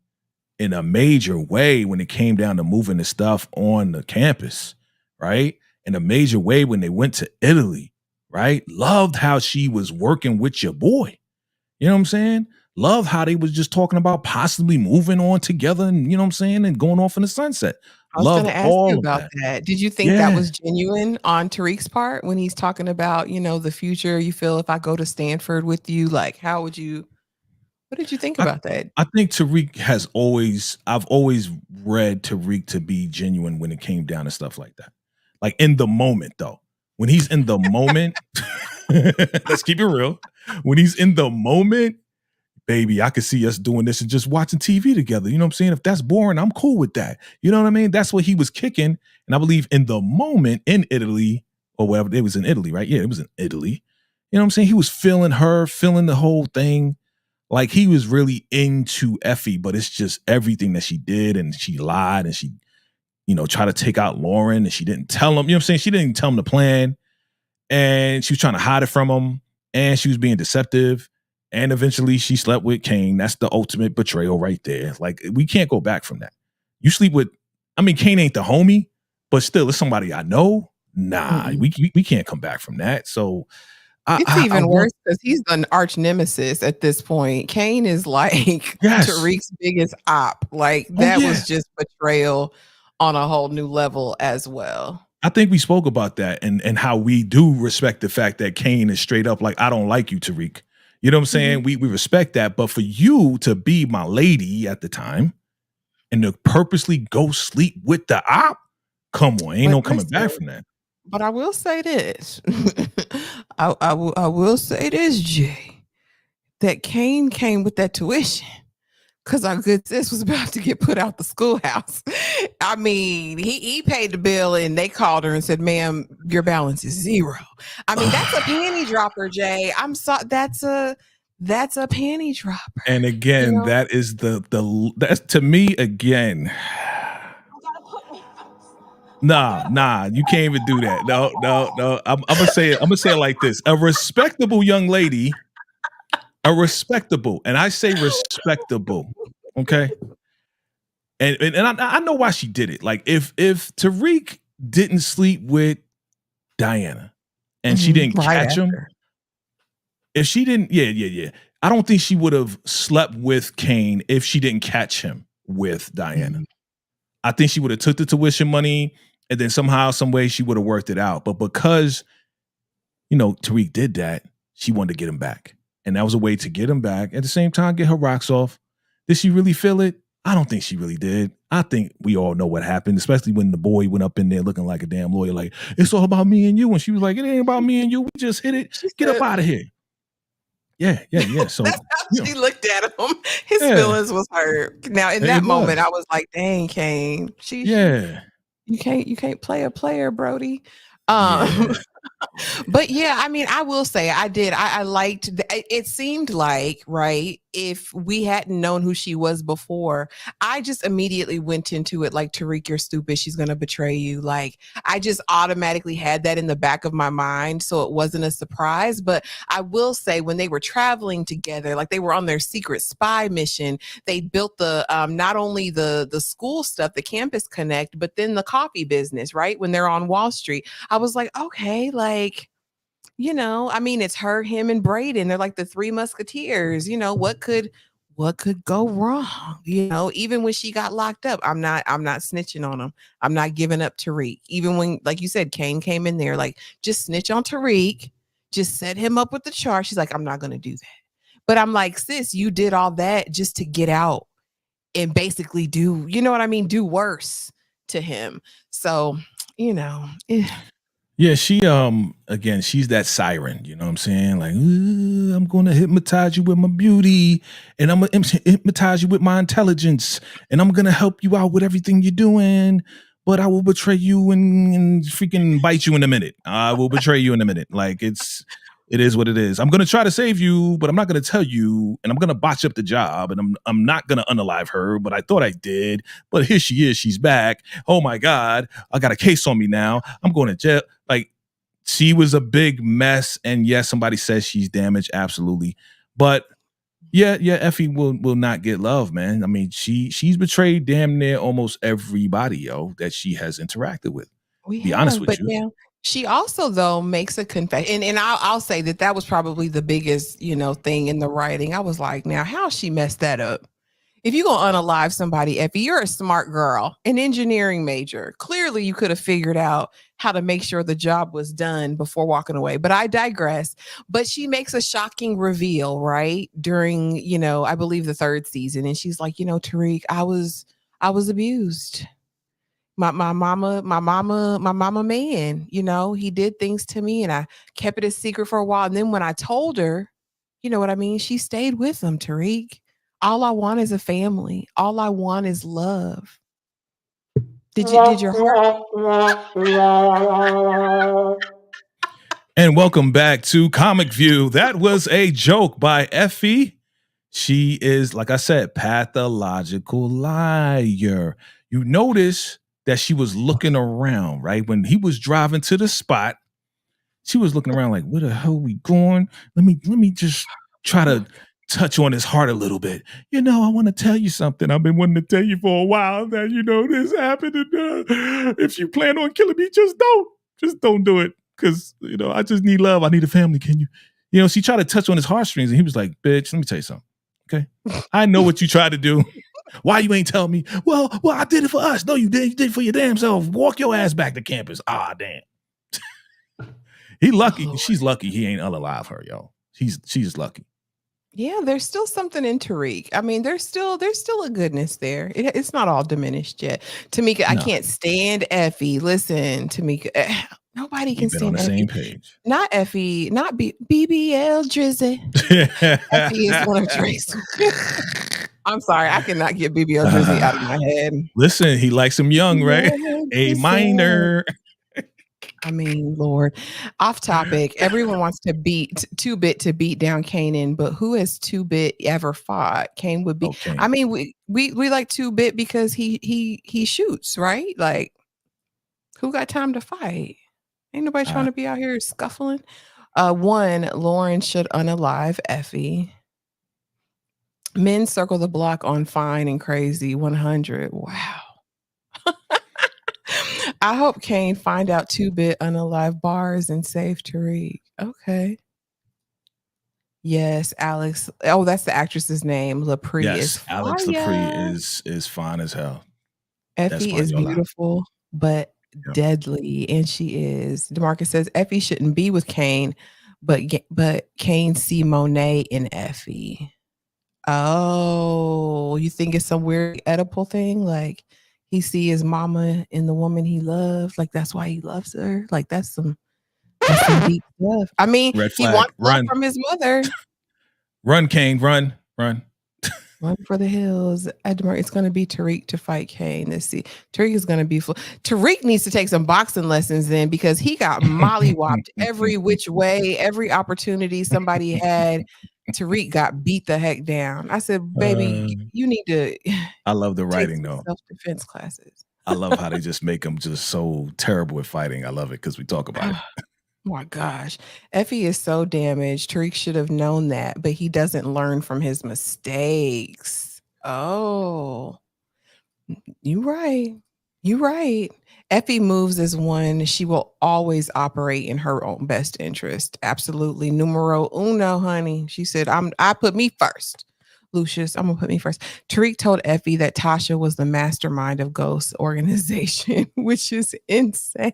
in a major way when it came down to moving the stuff on the campus, right? In a major way when they went to Italy, right? Loved how she was working with your boy. You know what I'm saying? Love how they was just talking about possibly moving on together and, you know what I'm saying, and going off in the sunset. I was going to ask you about that. Did you think that was genuine on Tariq's part when he's talking about, the future? You feel if I go to Stanford with you, like, what did you think about that? I think Tariq I've always read Tariq to be genuine when it came down to stuff like that. Like in the moment, though. When he's in the moment, let's keep it real. When he's in the moment, baby, I could see us doing this and just watching TV together. You know what I'm saying? If that's boring, I'm cool with that. You know what I mean? That's what he was kicking. And I believe in the moment in Italy, or whatever, it was in Italy, right? Yeah, it was in Italy. You know what I'm saying? He was feeling her, feeling the whole thing. Like he was really into Effie, but it's just everything that she did, and she lied, and she, tried to take out Lauren, and she didn't tell him. You know what I'm saying? She didn't tell him the plan, and she was trying to hide it from him, and she was being deceptive, and eventually she slept with Kane. That's the ultimate betrayal right there. Like we can't go back from that. You sleep with, Kane ain't the homie, but still, it's somebody I know. Nah, we can't come back from that. So. It's even worse because he's an arch nemesis at this point. Kane is like Tariq's biggest op. Like that was just betrayal on a whole new level as well. I think we spoke about that and how we do respect the fact that Kane is straight up like, I don't like you, Tariq. You know what I'm saying? We respect that. But for you to be my lady at the time and to purposely go sleep with the op, come on, ain't no coming back from that. But I will say this. I will say this, Jay, that Kane came with that tuition because our good sis was about to get put out the schoolhouse. I mean, he paid the bill and they called her and said, ma'am, your balance is zero. I mean, that's a panty dropper, Jay. I'm sorry. That's a panty dropper. And again, that is that's to me again. Nah, you can't even do that. No. I'm gonna say it like this: a respectable young lady, and I say respectable, okay. And I know why she did it. Like if Tariq didn't sleep with Diana, and she didn't catch him, if she didn't, yeah, I don't think she would have slept with Kane if she didn't catch him with Diana. I think she would have took the tuition money. And then somehow, some way, she would have worked it out. But because, Tariq did that, she wanted to get him back. And that was a way to get him back. At the same time, get her rocks off. Did she really feel it? I don't think she really did. I think we all know what happened, especially when the boy went up in there looking like a damn lawyer, like, it's all about me and you. And she was like, it ain't about me and you. We just hit it. Get up out of here. Yeah. So that's how she looked at him. His feelings was hurt. Now, in that moment, I was like, dang, Kane. You can't play a player, Brody. But yeah, I mean, I will say I liked it seemed like, right, if we hadn't known who she was before, I just immediately went into it like, Tariq, you're stupid, she's gonna betray you. Like I just automatically had that in the back of my mind, so it wasn't a surprise. But I will say when they were traveling together, like they were on their secret spy mission, they built the not only the school stuff, the campus connect, but then the coffee business, right? When they're on Wall Street, I was like, okay, like, I mean, it's her, him, and Braden. They're like the three musketeers. What could go wrong? Even when she got locked up, I'm not snitching on him. I'm not giving up Tariq. Even when, like you said, Kane came in there, like, just snitch on Tariq, just set him up with the charge. She's like, I'm not going to do that. But I'm like, sis, you did all that just to get out and basically do, do worse to him. So, Yeah, she again, she's that siren, you know what I'm saying? Like, I'm gonna hypnotize you with my beauty, and I'm gonna hypnotize you with my intelligence, and I'm gonna help you out with everything you're doing, but I will betray you and freaking bite you in a minute. I will betray you in a minute. Like it is what it is. I'm gonna try to save you, but I'm not gonna tell you, and I'm gonna botch up the job, and I'm not gonna unalive her, but I thought I did. But here she is, she's back. Oh my God, I got a case on me now. I'm going to jail. Like, she was a big mess, and yes, somebody says she's damaged, absolutely. But yeah, Effie will not get love, man. I mean, she's betrayed damn near almost everybody, that she has interacted with. Be honest with you. Now, she also, though, makes a confession, and I'll say that was probably the biggest, thing in the writing. I was like, now, how she messed that up? If you're going to unalive somebody, Effie, you're a smart girl, an engineering major. Clearly, you could have figured out how to make sure the job was done before walking away. But I digress. But she makes a shocking reveal, right? During, I believe the third season. And she's like, Tariq, I was abused. My mama man, he did things to me and I kept it a secret for a while. And then when I told her, you know what I mean? She stayed with him, Tariq. All I want is a family. All I want is love. Did your heart? And welcome back to Comic View. That was a joke by Effie. She is, like I said, pathological liar. You notice that she was looking around, right? When he was driving to the spot, she was looking around like, where the hell are we going? Let me just try to touch on his heart a little bit. You know, I want to tell you something. I've been wanting to tell you for a while that, you know, this happened. And, if you plan on killing me, just don't do it. Because, you know, I just need love. I need a family. Can you? You know, she tried to touch on his heartstrings and he was like, bitch, let me tell you something. Okay. I know what you tried to do. Why you ain't tell me? Well, I did it for us. No, you did. You did it for your damn self. Walk your ass back to campus. Ah, damn. He lucky. Oh, she's lucky he ain't unalive her, yo. She's lucky. Yeah, there's still something in Tariq. I mean, there's still a goodness there. It's not all diminished yet. Tamika, no. I can't stand Effie. Listen, Tamika, nobody can stand on the Effie. Same page. Not Effie, not BBL Drizzy. Effie is one of Drake's. I'm sorry, I cannot get BBL Drizzy out of my head. Listen, he likes him young, right? A minor. I mean, Lord. Off topic. Everyone wants to beat 2-Bit to beat down Kanan, but who has 2-Bit ever fought? Kane would be. Okay. I mean, we like 2-Bit because he shoots, right? Like, who got time to fight? Ain't nobody trying to be out here scuffling. One, Lauren should unalive Effie. Men circle the block on fine and crazy 100. Wow. I hope Kane find out 2-Bit unalive bars and save Tariq. Okay. Yes, Alex. Oh, that's the actress's name. Lapri is fire. Alex Lapri is fine as hell. Effie is beautiful, but deadly, and she is. DeMarcus says Effie shouldn't be with Kane, but Kane see Monet in Effie. Oh, you think it's some weird Oedipal thing? Like, he see his mama in the woman he loves. Like, that's why he loves her. Like, that's some deep stuff. I mean, he wants love from his mother. Run, Kane, run. Run for the hills. It's going to be Tariq to fight Kane. Let's see. Tariq is going to be full. Tariq needs to take some boxing lessons then, because he got mollywopped every which way, every opportunity somebody had. Tariq got beat the heck down. I said, baby, you need to. I love the writing though. Self-defense classes. I love how they just make them just so terrible at fighting. I love it because we talk about it. Oh my gosh. Effie is so damaged. Tariq should have known that, but he doesn't learn from his mistakes. Oh, you're right. You're right. Effie moves as one. She will always operate in her own best interest. Absolutely. Numero uno, honey. She said, I put me first. Lucius, I'm gonna put me first. Tariq told Effie that Tasha was the mastermind of Ghost's organization, which is insane.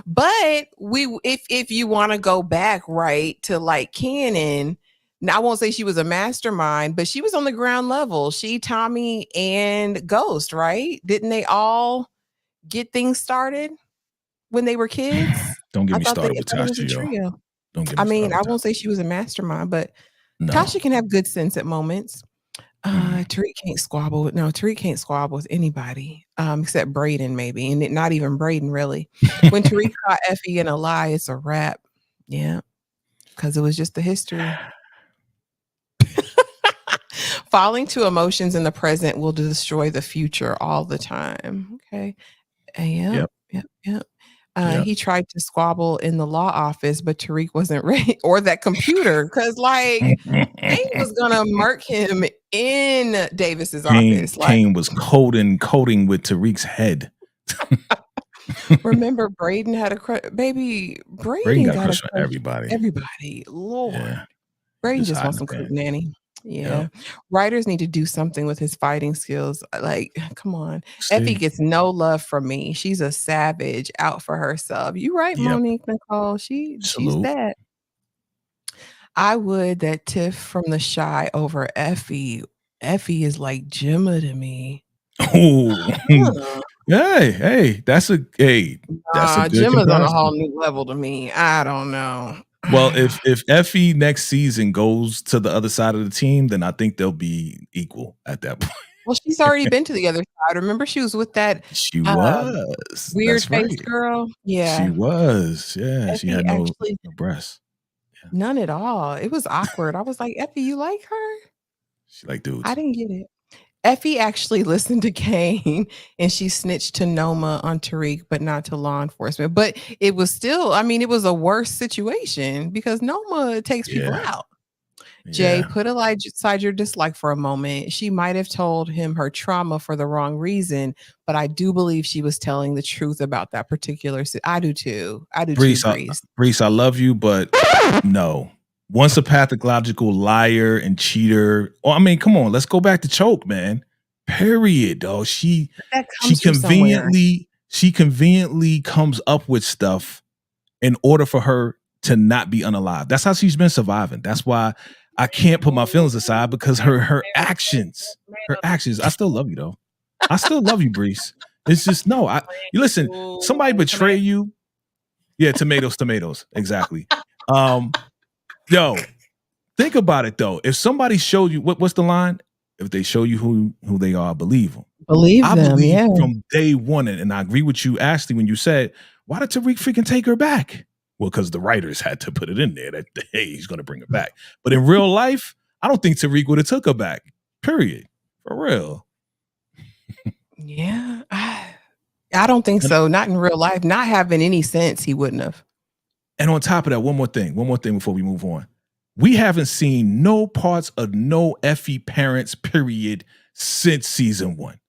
But if you want to go back right to like canon, now I won't say she was a mastermind, but she was on the ground level. She, Tommy, and Ghost, right? Didn't they all get things started when they were kids? Don't get me started with Tasha, yo. I mean, I won't say she was a mastermind, but Tasha can have good sense at moments. Tariq can't squabble with Tariq can't squabble with anybody except Braden, maybe, and not even Braden really. When Tariq caught Effie in a lie, it's a wrap. Yeah, because it was just the history. Falling to emotions in the present will destroy the future all the time. Okay. Yep. He tried to squabble in the law office, but Tariq wasn't ready, or that computer, because like Kane was gonna murk him in Davis's office. Kane was coding with Tariq's head. Remember, Braden had a crush. Baby, Braden got a crush on everybody. Everybody, Lord, yeah. Braden just wants some cook nanny. Yeah. Writers need to do something with his fighting skills. Like, come on. Effie gets no love from me. She's a savage out for herself. You right, Monique Nicole. She's that. I would that Tiff from The Shy over Effie. Effie is like Gemma to me. Oh, hey, that's a good Gemma's on a whole new level to me. I don't know. Well, if Effie next season goes to the other side of the team, then I think they'll be equal at that point. Well, she's already been to the other side. Remember she was with that, She um, was. weird That's faced right. girl? She Yeah. was. Yeah, she Effie had no actually breasts. Yeah. none at all. It was awkward. I was like, "Effie, you like her?" She like I dudes. didn't get it. Effie actually listened to Kane and she snitched to Noma on Tariq, but not to law enforcement. But it was still, I mean, it was a worse situation because Noma takes people Yeah. out. Jay, Yeah. put aside your dislike for a moment. She might have told him her trauma for the wrong reason, but I do believe she was telling the truth about that particular. I do too. I do too, Breeze. Breeze, I love you, but no. Once a pathological liar and cheater. Oh, I mean, come on, let's go back to Choke, man. Period, though. She That comes from somewhere. conveniently comes up with stuff in order for her to not be unalive. That's how she's been surviving. That's why I can't put my feelings aside because her actions. I still love you though. I still love you, Breeze. It's just no. You listen. Somebody betray you. Yeah, tomatoes. Exactly. Yo, think about it though. If somebody showed you what's the line? If they show you who they are, believe them. Believe I them, believe yeah. from day one, and I agree with you, Ashley, when you said, why did Tariq freaking take her back? Well, because the writers had to put it in there that, hey, he's going to bring her back. But in real life, I don't think Tariq would have took her back, period. For real. Yeah. I don't think so. Not in real life. Not having any sense, he wouldn't have. And on top of that, one more thing before we move on. We haven't seen no parts of no Effie parents, period, since season 1.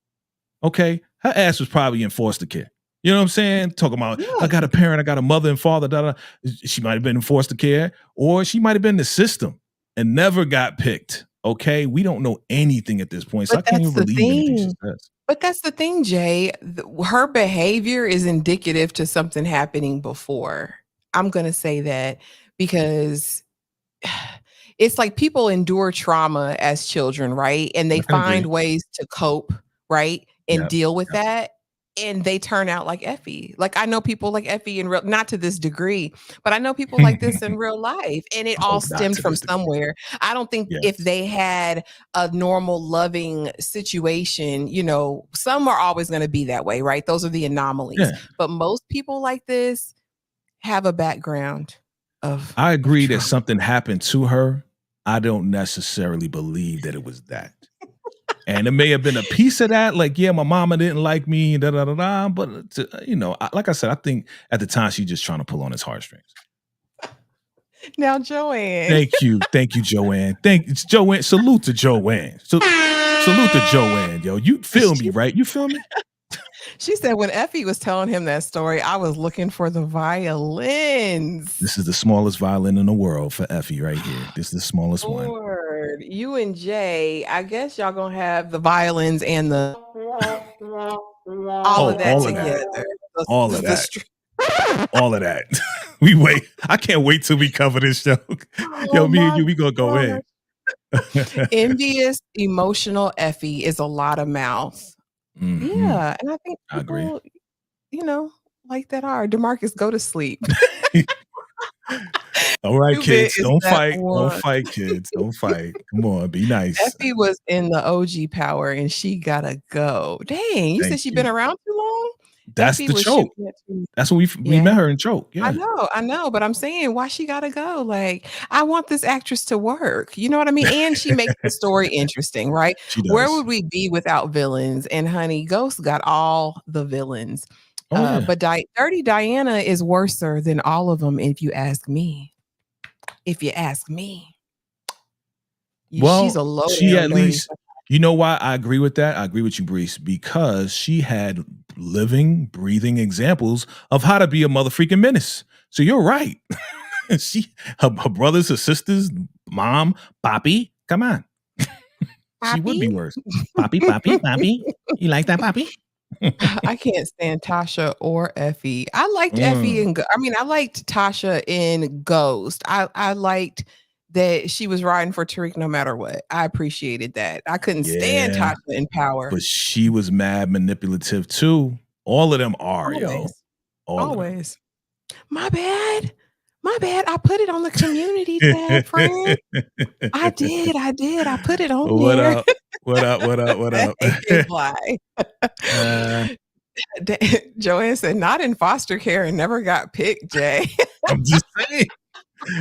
Okay? Her ass was probably in foster care. You know what I'm saying? Talking about, yeah. I got a parent, I got a mother and father, She might have been in foster care, or she might have been in the system and never got picked. Okay? We don't know anything at this point, so I can't even believe anything she says. But that's the thing, Jay. Her behavior is indicative to something happening before. I'm going to say that because it's like people endure trauma as children, right? And they find ways to cope, right? And deal with that. And they turn out like Effie. Like I know people like Effie in real, not to this degree, but I know people like this in real life. And it all stemmed from somewhere. I don't think if they had a normal, loving situation, you know, some are always going to be that way, right? Those are the anomalies. Yeah. But most people like this have a background of. I agree that something happened to her. I don't necessarily believe that it was that. And it may have been a piece of that, like, yeah, my mama didn't like me, but you know, like I said, I think at the time she's just trying to pull on his heartstrings. Now, Joanne. Thank you, Joanne. Joanne. Salute to Joanne. Salute to Joanne, yo. You feel me, right? You feel me? She said when Effie was telling him that story, I was looking for the violins. This is the smallest violin in the world for Effie right here. This is the smallest one. You and Jay, I guess y'all gonna have the violins and the all of that together. All of that. We wait. I can't wait till we cover this show. Yo, me and you, we gonna go in. Envious, emotional Effie is a lot of mouth. Mm-hmm. Yeah, and I think people, I agree. You know, like that are. DeMarcus, go to sleep. All right, kids, don't fight. Don't fight, kids. Don't fight. Come on, be nice. Effie was in the OG power, and she gotta go. Dang, you said she's been around too long? That's Effie the Choke. That's when we met her in Choke. Yeah, I know, but I'm saying why she gotta go. Like, I want this actress to work. You know what I mean? And she makes the story interesting, right? She does. Where would we be without villains? And honey, Ghost got all the villains. But Dirty Diana is worser than all of them, if you ask me. She's a low. She at least. You know why I agree with that? I agree with you, Breeze, because she had living, breathing examples of how to be a motherfucking menace. So you're right. Her brothers, her sisters, mom, Poppy, come on. She would be worse. Poppy. You like that, Poppy? I can't stand Tasha or Effie. I liked Effie I liked Tasha in Ghost. I liked that she was riding for Tariq no matter what. I appreciated that. I couldn't stand Tasha in Power. But she was mad manipulative too. All of them are, Always. My bad. I put it on the community tab, friend. I did. I put it on there. What up? What up? What up? Hey, Bly. Joanne said, not in foster care and never got picked, Jay. I'm just saying.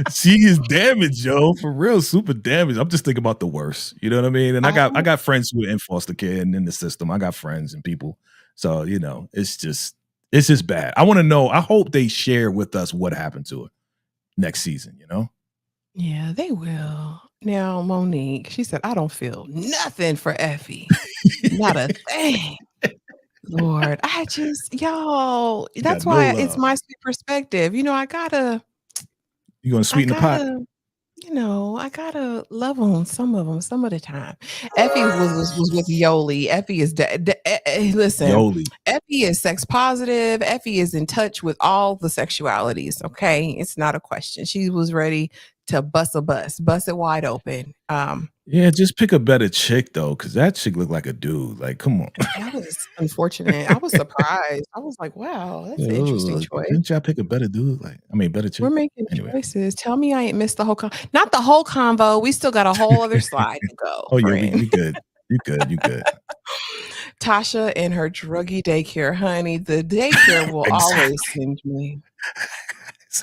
She is damaged, yo, for real, super damaged. I'm just thinking about the worst. You know what I mean? And I got friends who are in foster care and in the system. I got friends and people. So, you know, it's just bad. I want to know. I hope they share with us what happened to her next season, you know? Yeah, they will. Now, Monique, she said, I don't feel nothing for Effie. Not a thing. Lord, I just, y'all, that's why it's my sweet perspective. You know, You gonna sweeten the pot? I gotta love on some of them some of the time. Effie was with Yoli. Effie is listen. Yoli. Effie is sex positive. Effie is in touch with all the sexualities. Okay, it's not a question. She was ready to bust it wide open. Yeah, just pick a better chick though, because that chick looked like a dude. Like, come on. That was unfortunate. I was surprised. I was like, wow, that's an interesting choice. Didn't y'all pick a better dude? Better chick. We're making choices. Tell me I ain't missed the whole not the whole convo. We still got a whole other slide to go. Oh yeah, we good. You good. Tasha and her druggy daycare, honey. The daycare will always send me.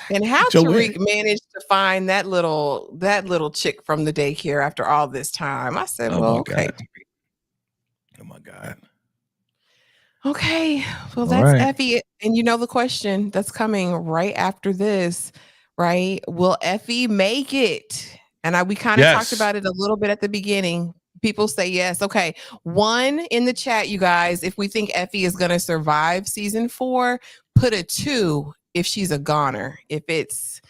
And how Tariq managed to find that little chick from the daycare after all this time. I said, okay. Oh my God. Okay. Well, that's Effie. And you know the question that's coming right after this, right? Will Effie make it? And we kind of talked about it a little bit at the beginning. People say yes. Okay. 1 in the chat, you guys. If we think Effie is going to survive season 4, put a 2 if she's a goner. If it's,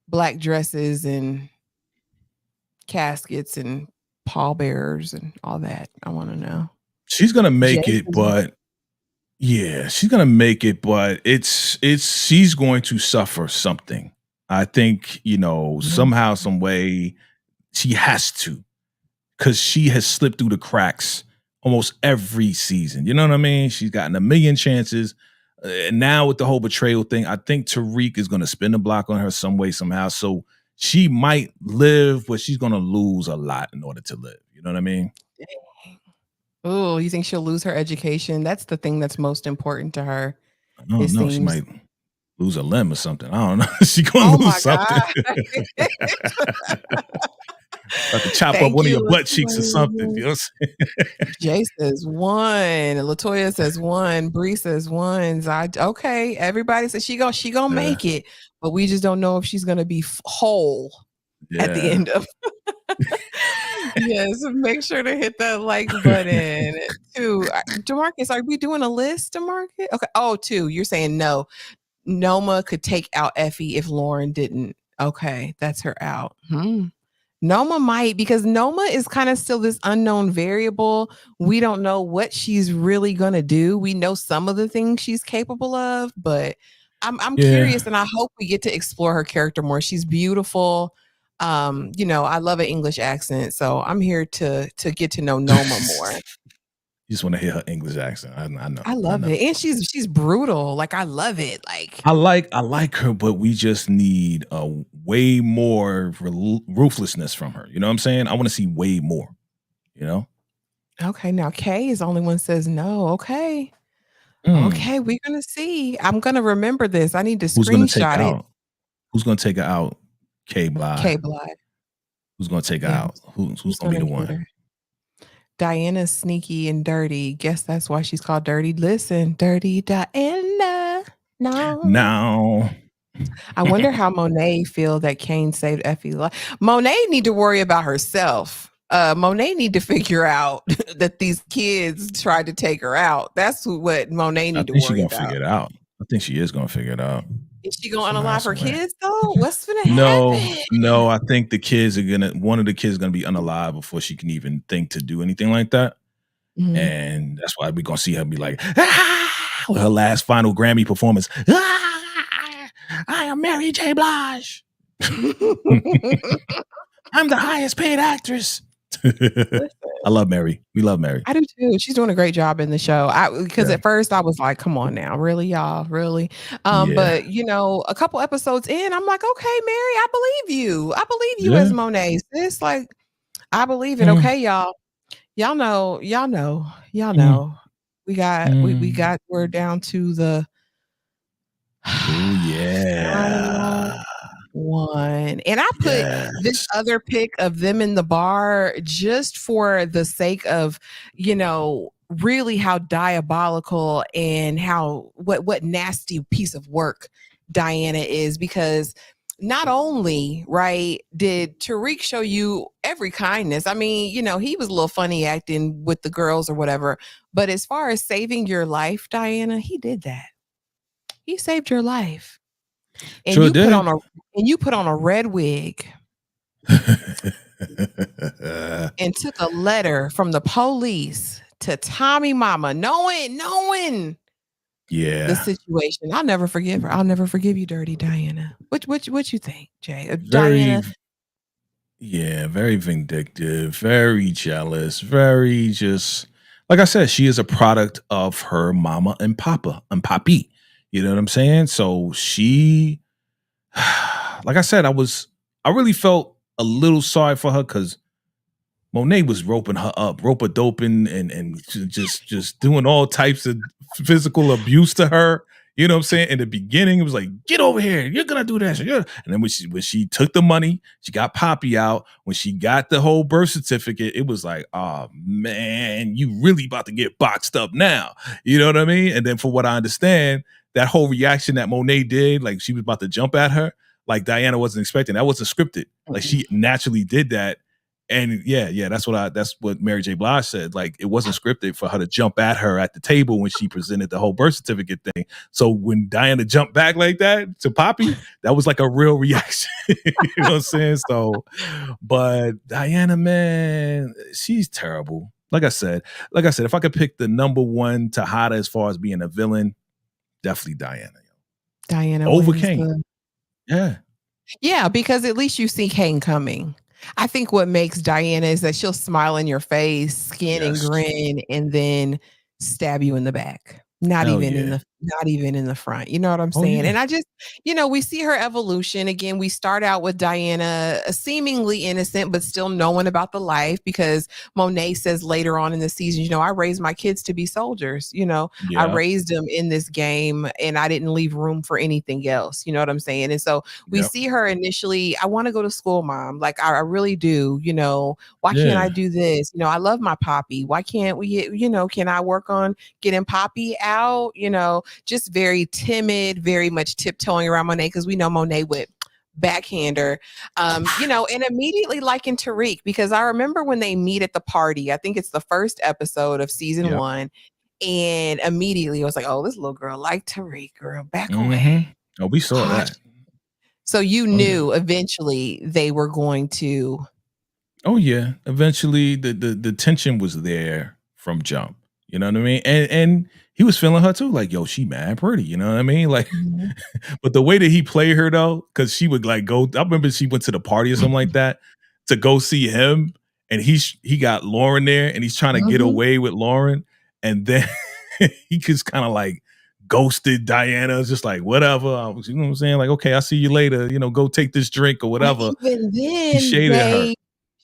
black dresses and caskets and pallbearers and all that. I want to know. She's going to make it, but she's going to make it, but she's going to suffer something. I think, somehow, some way she has to, because she has slipped through the cracks almost every season. You know what I mean? She's gotten a million chances. And now with the whole betrayal thing, I think Tariq is going to spin the block on her some way, somehow. So she might live, but she's going to lose a lot in order to live. You know what I mean? Oh, you think she'll lose her education? That's the thing that's most important to her. I don't know. She might lose a limb or something. I don't know. She's going to lose something. Have to chop up one of your butt cheeks or something. You know what I'm saying? Jay says 1. Latoya says 1. Bree says 1. Okay. Everybody says she gonna make it, but we just don't know if she's gonna be whole at the end of. Yes, make sure to hit that like button. 2, DeMarcus, are we doing a list, DeMarcus? Okay. Oh, 2. You're saying no. Noma could take out Effie if Lauren didn't. Okay, that's her out. Noma might, because Noma is kind of still this unknown variable. We don't know what she's really going to do. We know some of the things she's capable of, but I'm curious, and I hope we get to explore her character more. She's beautiful. I love an English accent, so I'm here to get to know Noma more. You just want to hear her English accent. I know. I love it. And she's brutal. Like, I love it. Like, I like her, but we just need a way more ruthlessness from her. You know what I'm saying? I want to see way more, Okay, now Kay is the only one says no. Okay. Okay, we're going to see. I'm going to remember this. I need to screenshot it. Who's going to take her out? K Bly. Who's going to take her out? Who's going to be the one? Diana's sneaky and dirty. Guess that's why she's called Dirty. Listen, Dirty Diana. No. I wonder how Monet feel that Kane saved Effie's life. Monet need to worry about herself. Monet need to figure out that these kids tried to take her out. That's what Monet need to worry about. I think she's gonna figure it out. I think she is gonna figure it out. Is she gonna unalive her kids though? What's gonna happen? No. I think one of the kids is gonna be unalive before she can even think to do anything like that. Mm-hmm. And that's why we're gonna see her be like, with her last final Grammy performance. I am Mary J. Blige. I'm the highest paid actress. I love Mary. We love Mary. I do too. She's doing a great job in the show. Because at first I was like, come on now, really, y'all, really? But a couple episodes in, I'm like, okay, Mary, I believe you. I believe you as Monet. Sis, like, I believe it. Mm, Okay, y'all. Y'all know. Y'all know. Y'all mm, know. We mm. got. We're down to the Oh final yeah. one. And I put this Yes. other pic of them in the bar just for the sake of, really how diabolical and how what nasty piece of work Diana is, because not only, right, did Tariq show you every kindness. I mean, he was a little funny acting with the girls or whatever, but as far as saving your life, Diana, he did that. He saved your life. And Sure did. you put on a red wig and took a letter from the police to Tommy Mama, knowing the Yeah. situation. I'll never forgive her. I'll never forgive you, dirty Diana. What you think, Jay? Very, Diana, yeah, very vindictive, very jealous, very just like I said, she is a product of her mama and papa and papi. You know what I'm saying? So she like I said, I really felt a little sorry for her because Monet was roping her up, rope a doping and just doing all types of physical abuse to her. You know what I'm saying? In the beginning, it was like, get over here, you're gonna do that. And then when she took the money, she got Poppy out. When she got the whole birth certificate, it was like, oh man, you really about to get boxed up now. You know what I mean? And then for what I understand, that whole reaction that Monet did, like she was about to jump at her, like Diana wasn't expecting. That wasn't scripted. Like she naturally did that. And yeah, that's what Mary J. Blige said. Like it wasn't scripted for her to jump at her at the table when she presented the whole birth certificate thing. So when Diana jumped back like that to Poppy, that was like a real reaction. You know what I'm saying? So, but Diana, man, she's terrible. Like I said, if I could pick the number one Tejada as far as being a villain, definitely Diana. Diana Over wins Kane. the. Yeah. Yeah, because at least you see Kane coming. I think what makes Diana is that she'll smile in your face, skin and Yes. grin, and then stab you in the back. Not Hell even in yeah. the front. You know what I'm Oh saying? yeah. And I just, we see her evolution. Again, we start out with Diana seemingly innocent, but still knowing about the life, because Monet says later on in the season, I raised my kids to be soldiers. I Yeah. raised them in this game and I didn't leave room for anything else. You know what I'm saying? And so we Yep. see her initially, I want to go to school, mom. Like I really do. Why can't I Yeah. do this? I love my Poppy. Why can't we, can I work on getting Poppy out? Just very timid, very much tiptoeing around Monet, because we know Monet would backhander, and immediately liking Tariq, because I remember when they meet at the party, I think it's the first episode of season Yep. 1. And immediately I was like, oh, this little girl like Tariq, girl, back Mm-hmm. away. Oh, we saw Gosh. that. So you Oh yeah. knew eventually they were going to. Oh yeah. Eventually the tension was there from jump. You know what I mean? And he was feeling her too. Like, yo, she mad pretty. You know what I mean? Like, Mhm. but the way that he played her though, because she would like go. I remember she went to the party or something like that to go see him, and he got Lauren there, and he's trying to get Mhm. away with Lauren, and then he just kind of like ghosted Diana. It's just like whatever. You know what I'm saying? Like, okay, I'll see you later. Go take this drink or But whatever. even He then, shaded her.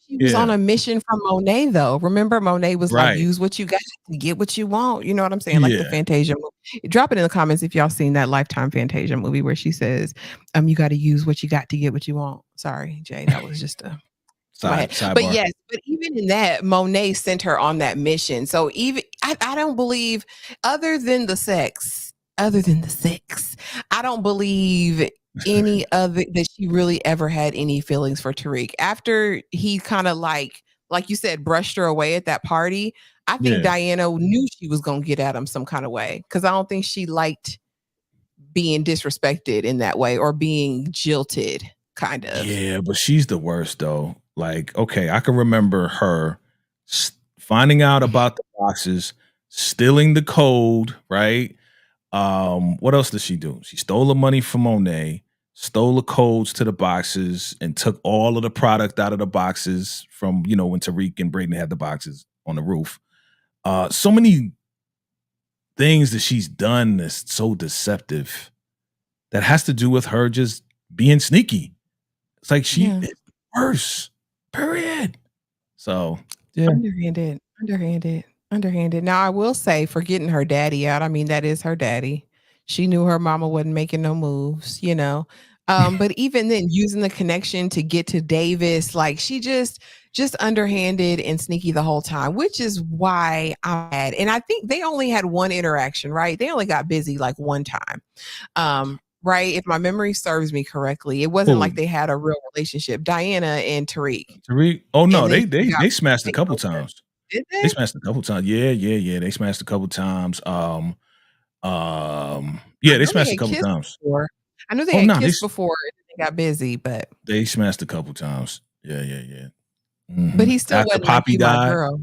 she was on Yeah. a mission from Monet, though. Remember, Monet was like, Right. use what you got to get what you want. You know what I'm saying? Like the Yeah. Fantasia movie. Drop it in the comments if y'all seen that Lifetime Fantasia movie where she says, you got to use what you got to get what you want. Sorry, Jay, that was just a my head. But Sidebar. yes, but even in that, Monet sent her on that mission. So even I don't believe, other than the sex, I don't believe any other that she really ever had any feelings for Tariq. After he kind of like you said, brushed her away at that party, I think Yeah. Diana knew she was gonna get at him some kind of way. Cause I don't think she liked being disrespected in that way or being jilted, kind of. Yeah, but she's the worst though. Like, okay, I can remember her finding out about the boxes, stealing the code, right? What else did she do? She stole the money from Monet, stole the codes to the boxes, and took all of the product out of the boxes from, when Tariq and Braden had the boxes on the roof. So many things that she's done that's so deceptive that has to do with her just being sneaky. It's like she Yeah. is worse. Period. So yeah. Underhanded. Now, I will say for getting her daddy out, I mean, that is her daddy. She knew her mama wasn't making no moves, you know? But even then, using the connection to get to Davis, like she just underhanded and sneaky the whole time, which is why I'm mad. And I think they only had one interaction, right? They only got busy like one time. Right? If my memory serves me correctly, it wasn't like Who? they had a real relationship. Diana and Tariq. Tariq? Oh And no, then they she they got they smashed a fake couple hotep. times. Did They they? smashed a couple times. Yeah. They smashed a couple times. I Yeah, they know they smashed a had couple kissed times. before. I knew they Oh had no, kissed before and then they got busy, but they smashed a couple times. Yeah. he still After wasn't like, Poppy "You my died, girl."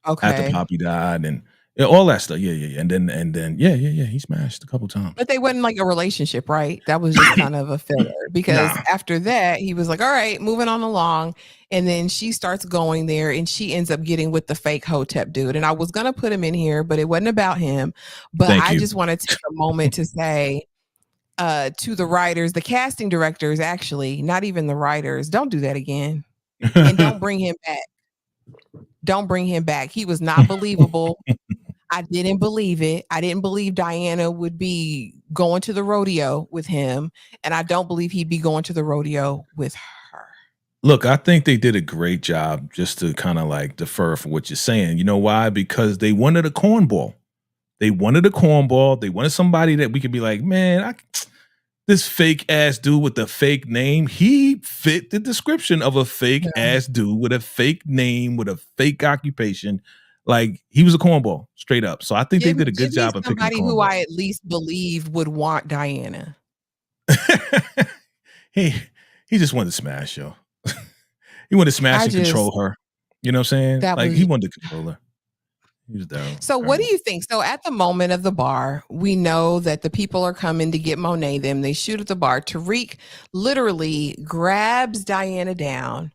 Okay. and yeah, all that stuff. Yeah. And then yeah. He smashed a couple times. But they wasn't like a relationship, right? That was just kind of a filler because Nah. after that, he was like, "All right, moving on along." And then she starts going there and she ends up getting with the fake Hotep dude. And I was going to put him in here, but it wasn't about him. But Thank I you. just want to take a moment to say to the writers, the casting directors, actually, not even the writers, don't do that again. And don't bring him back. Don't bring him back. He was not believable. I didn't believe it. I didn't believe Diana would be going to the rodeo with him. And I don't believe he'd be going to the rodeo with her. Look, I think they did a great job just to kind of like defer for what you're saying. You know why? Because they wanted a cornball. They wanted a cornball. They wanted somebody that we could be like, man, this fake ass dude with the fake name, he fit the description of a fake Yeah. ass dude with a fake name, with a fake occupation. Like he was a cornball, straight up. So I think they did a good Give me job of picking a somebody who cornball. I at least believed would want Diana. he he just wanted to smash, yo. He wanted to smash I and just control her. You know what I'm saying? that Like he was wanted to control her. He was down. So what do you think? So at the moment of the bar, we know that the people are coming to get Monet them. They shoot at the bar. Tariq literally grabs Diana down,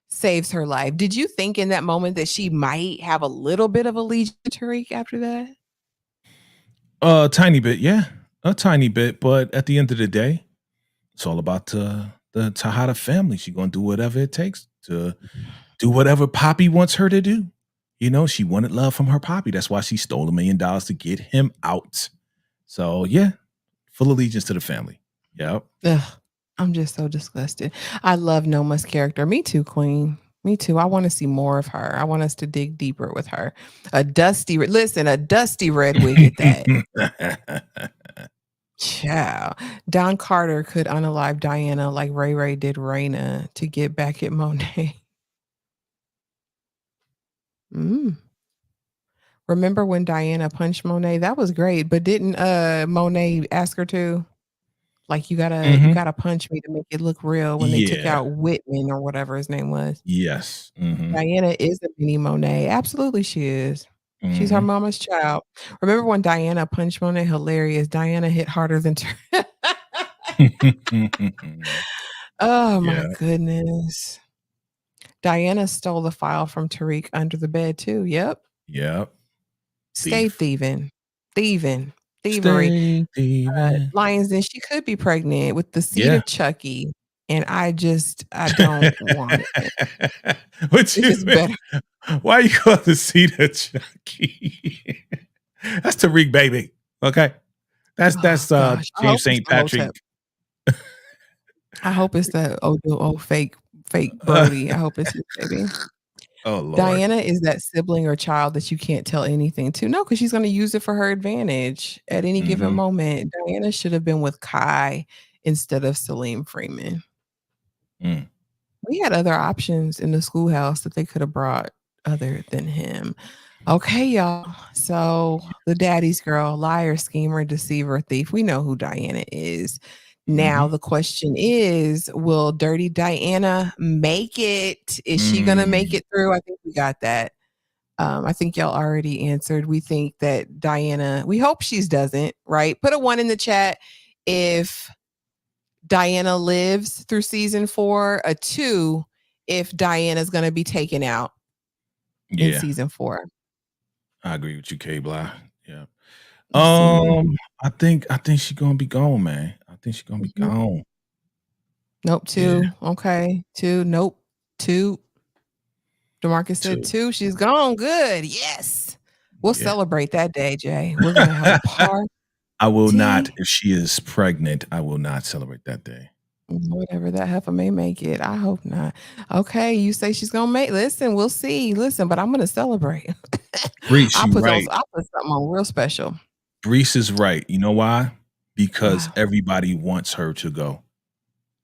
saves her life. Did you think in that moment that she might have a little bit of allegiance to Tariq after that? A tiny bit, yeah. A tiny bit, but at the end of the day, it's all about the Tejada family. She's gonna do whatever it takes to do whatever Poppy wants her to do. You know, she wanted love from her Poppy. That's why she stole $1 million to get him out. So yeah, full allegiance to the family. Yep. Ugh, I'm just so disgusted. I love Noma's character. Me too, Queen. Me too. I want to see more of her. I want us to dig deeper with her. A dusty red wig at that. Ciao. Don Carter could unalive Diana like Ray Ray did Raina to get back at Monet. Mm. Remember when Diana punched Monet? That was great, but didn't Monet ask her to? Like you Mhm. gotta punch me to make it look real when they took Yeah. out Whitman or whatever his name was. Yes. Diana is a mini Monet. Absolutely she is. She's her Mhm. mama's child. Remember when Diana punched Monet? Hilarious. Diana hit harder than Oh my Yeah. goodness. Diana stole the file from Tariq under the bed too. Yep. Yep. Stay Thief. thieving. Thieving. Thievery. Stay thieving. Lions Den, she could be pregnant with the seed Yeah. of Chucky, and I don't want it. What It's you just better. why you call the Cedar Chucky? That's Tariq, baby. Okay. Oh That's gosh. I hope James it's St. the Patrick. Hotep. I hope it's the old fake Brody. I hope it's his baby. Oh Lord. Diana is that sibling or child that you can't tell anything to. No, because she's gonna use it for her advantage at any given Mhm. moment. Diana should have been with Kai instead of Salim Freeman. Mm. We had other options in the schoolhouse that they could have brought other than him. Okay, y'all. So the daddy's girl, liar, schemer, deceiver, thief. We know who Diana is. Now Mhm. the question is, will Dirty Diana make it? Is she gonna make Mm. it through? I think we got that. I think y'all already answered. We think that Diana, we hope she's doesn't, right? Put a 1 in the chat if Diana lives through season 4, a 2 if Diana's gonna be taken out in Yeah. season 4. I agree with you, K Bly. Yeah. Let's see. I think she's gonna be gone, man. I think she's gonna be Mhm. gone. Nope, Yeah. 2. Okay. 2. Nope. 2. DeMarcus said 2. She's gone. Good. Yes. We'll Yeah. celebrate that day, Jay. We're going to have a party. I will not. If she is pregnant, I will not celebrate that day. Whatever that heifer may make it. I hope not. Okay, you say she's gonna make. Listen, we'll see. Listen, but I'm gonna celebrate. Brees, I'll put right. I'll put something on real special. Brees is right. You know why? Because everybody wants her to go.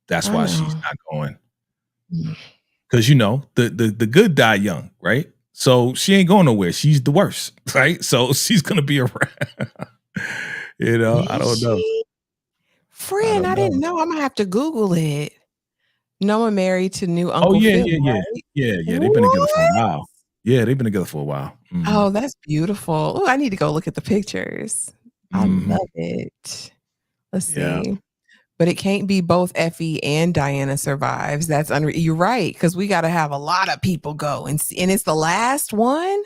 That's why she's not going. Because the good die young, right? So she ain't going nowhere. She's the worst, right? So she's gonna be around. I don't know. Friend, I didn't know. I'm gonna have to Google it. Noah married to new Uncle Phil. Right? Yeah. They've been together for a while. Yeah, they've been together for a while. Mm-hmm. Oh, that's beautiful. Oh, I need to go look at the pictures. I love it. Let's see. But it can't be both Effie and Diana survives. That's you're right, because we got to have a lot of people go, and it's the last one.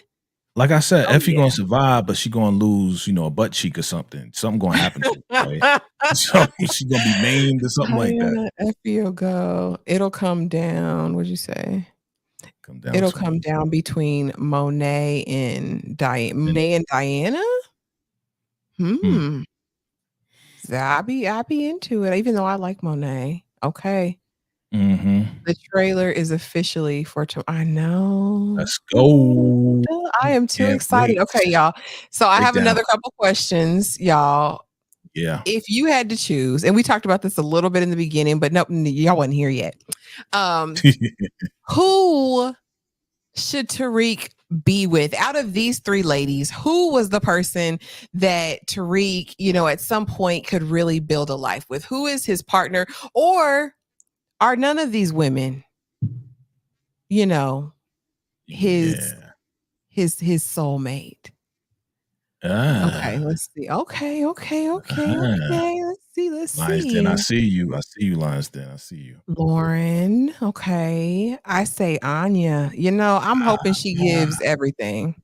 Like I said, Effie gonna survive, but she gonna lose, a butt cheek or something. Something gonna happen to her. Right? So she's gonna be maimed or something like that. Effie will go. It'll come down. What'd you say? It'll come down between Monet and Diana. Monet and Diana. I'll be into it, even though I like Monet. Okay. The trailer is officially for I know. Let's go. I am too excited. Wait. Okay, y'all. So I have another couple questions, y'all. Yeah. If you had to choose, and we talked about this a little bit in the beginning, but nope, y'all wasn't here yet. Who should Tariq be with out of these 3 ladies? Who was the person that Tariq, at some point could really build a life with? Who is his partner? Or are none of these women, his soulmate? Okay, let's see. Okay. Let's see. Lions Den, I see you. Lions Den. I see you. Lauren. Okay. I say Anya. I'm hoping she gives everything.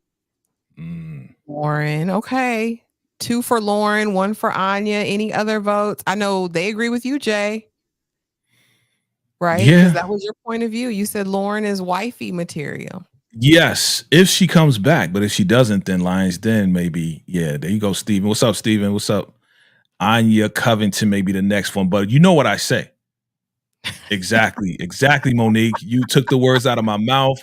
Lauren. Okay. 2 for Lauren, 1 for Anya. Any other votes? I know they agree with you, Jay. Right? Yeah. Because that was your point of view. You said Lauren is wifey material. Yes, if she comes back. But if she doesn't, then Lions Den maybe. Yeah, there you go, Steven. What's up, Steven? What's up? Anya Covington may be the next one. But you know what I say. Exactly, Monique. You took the words out of my mouth.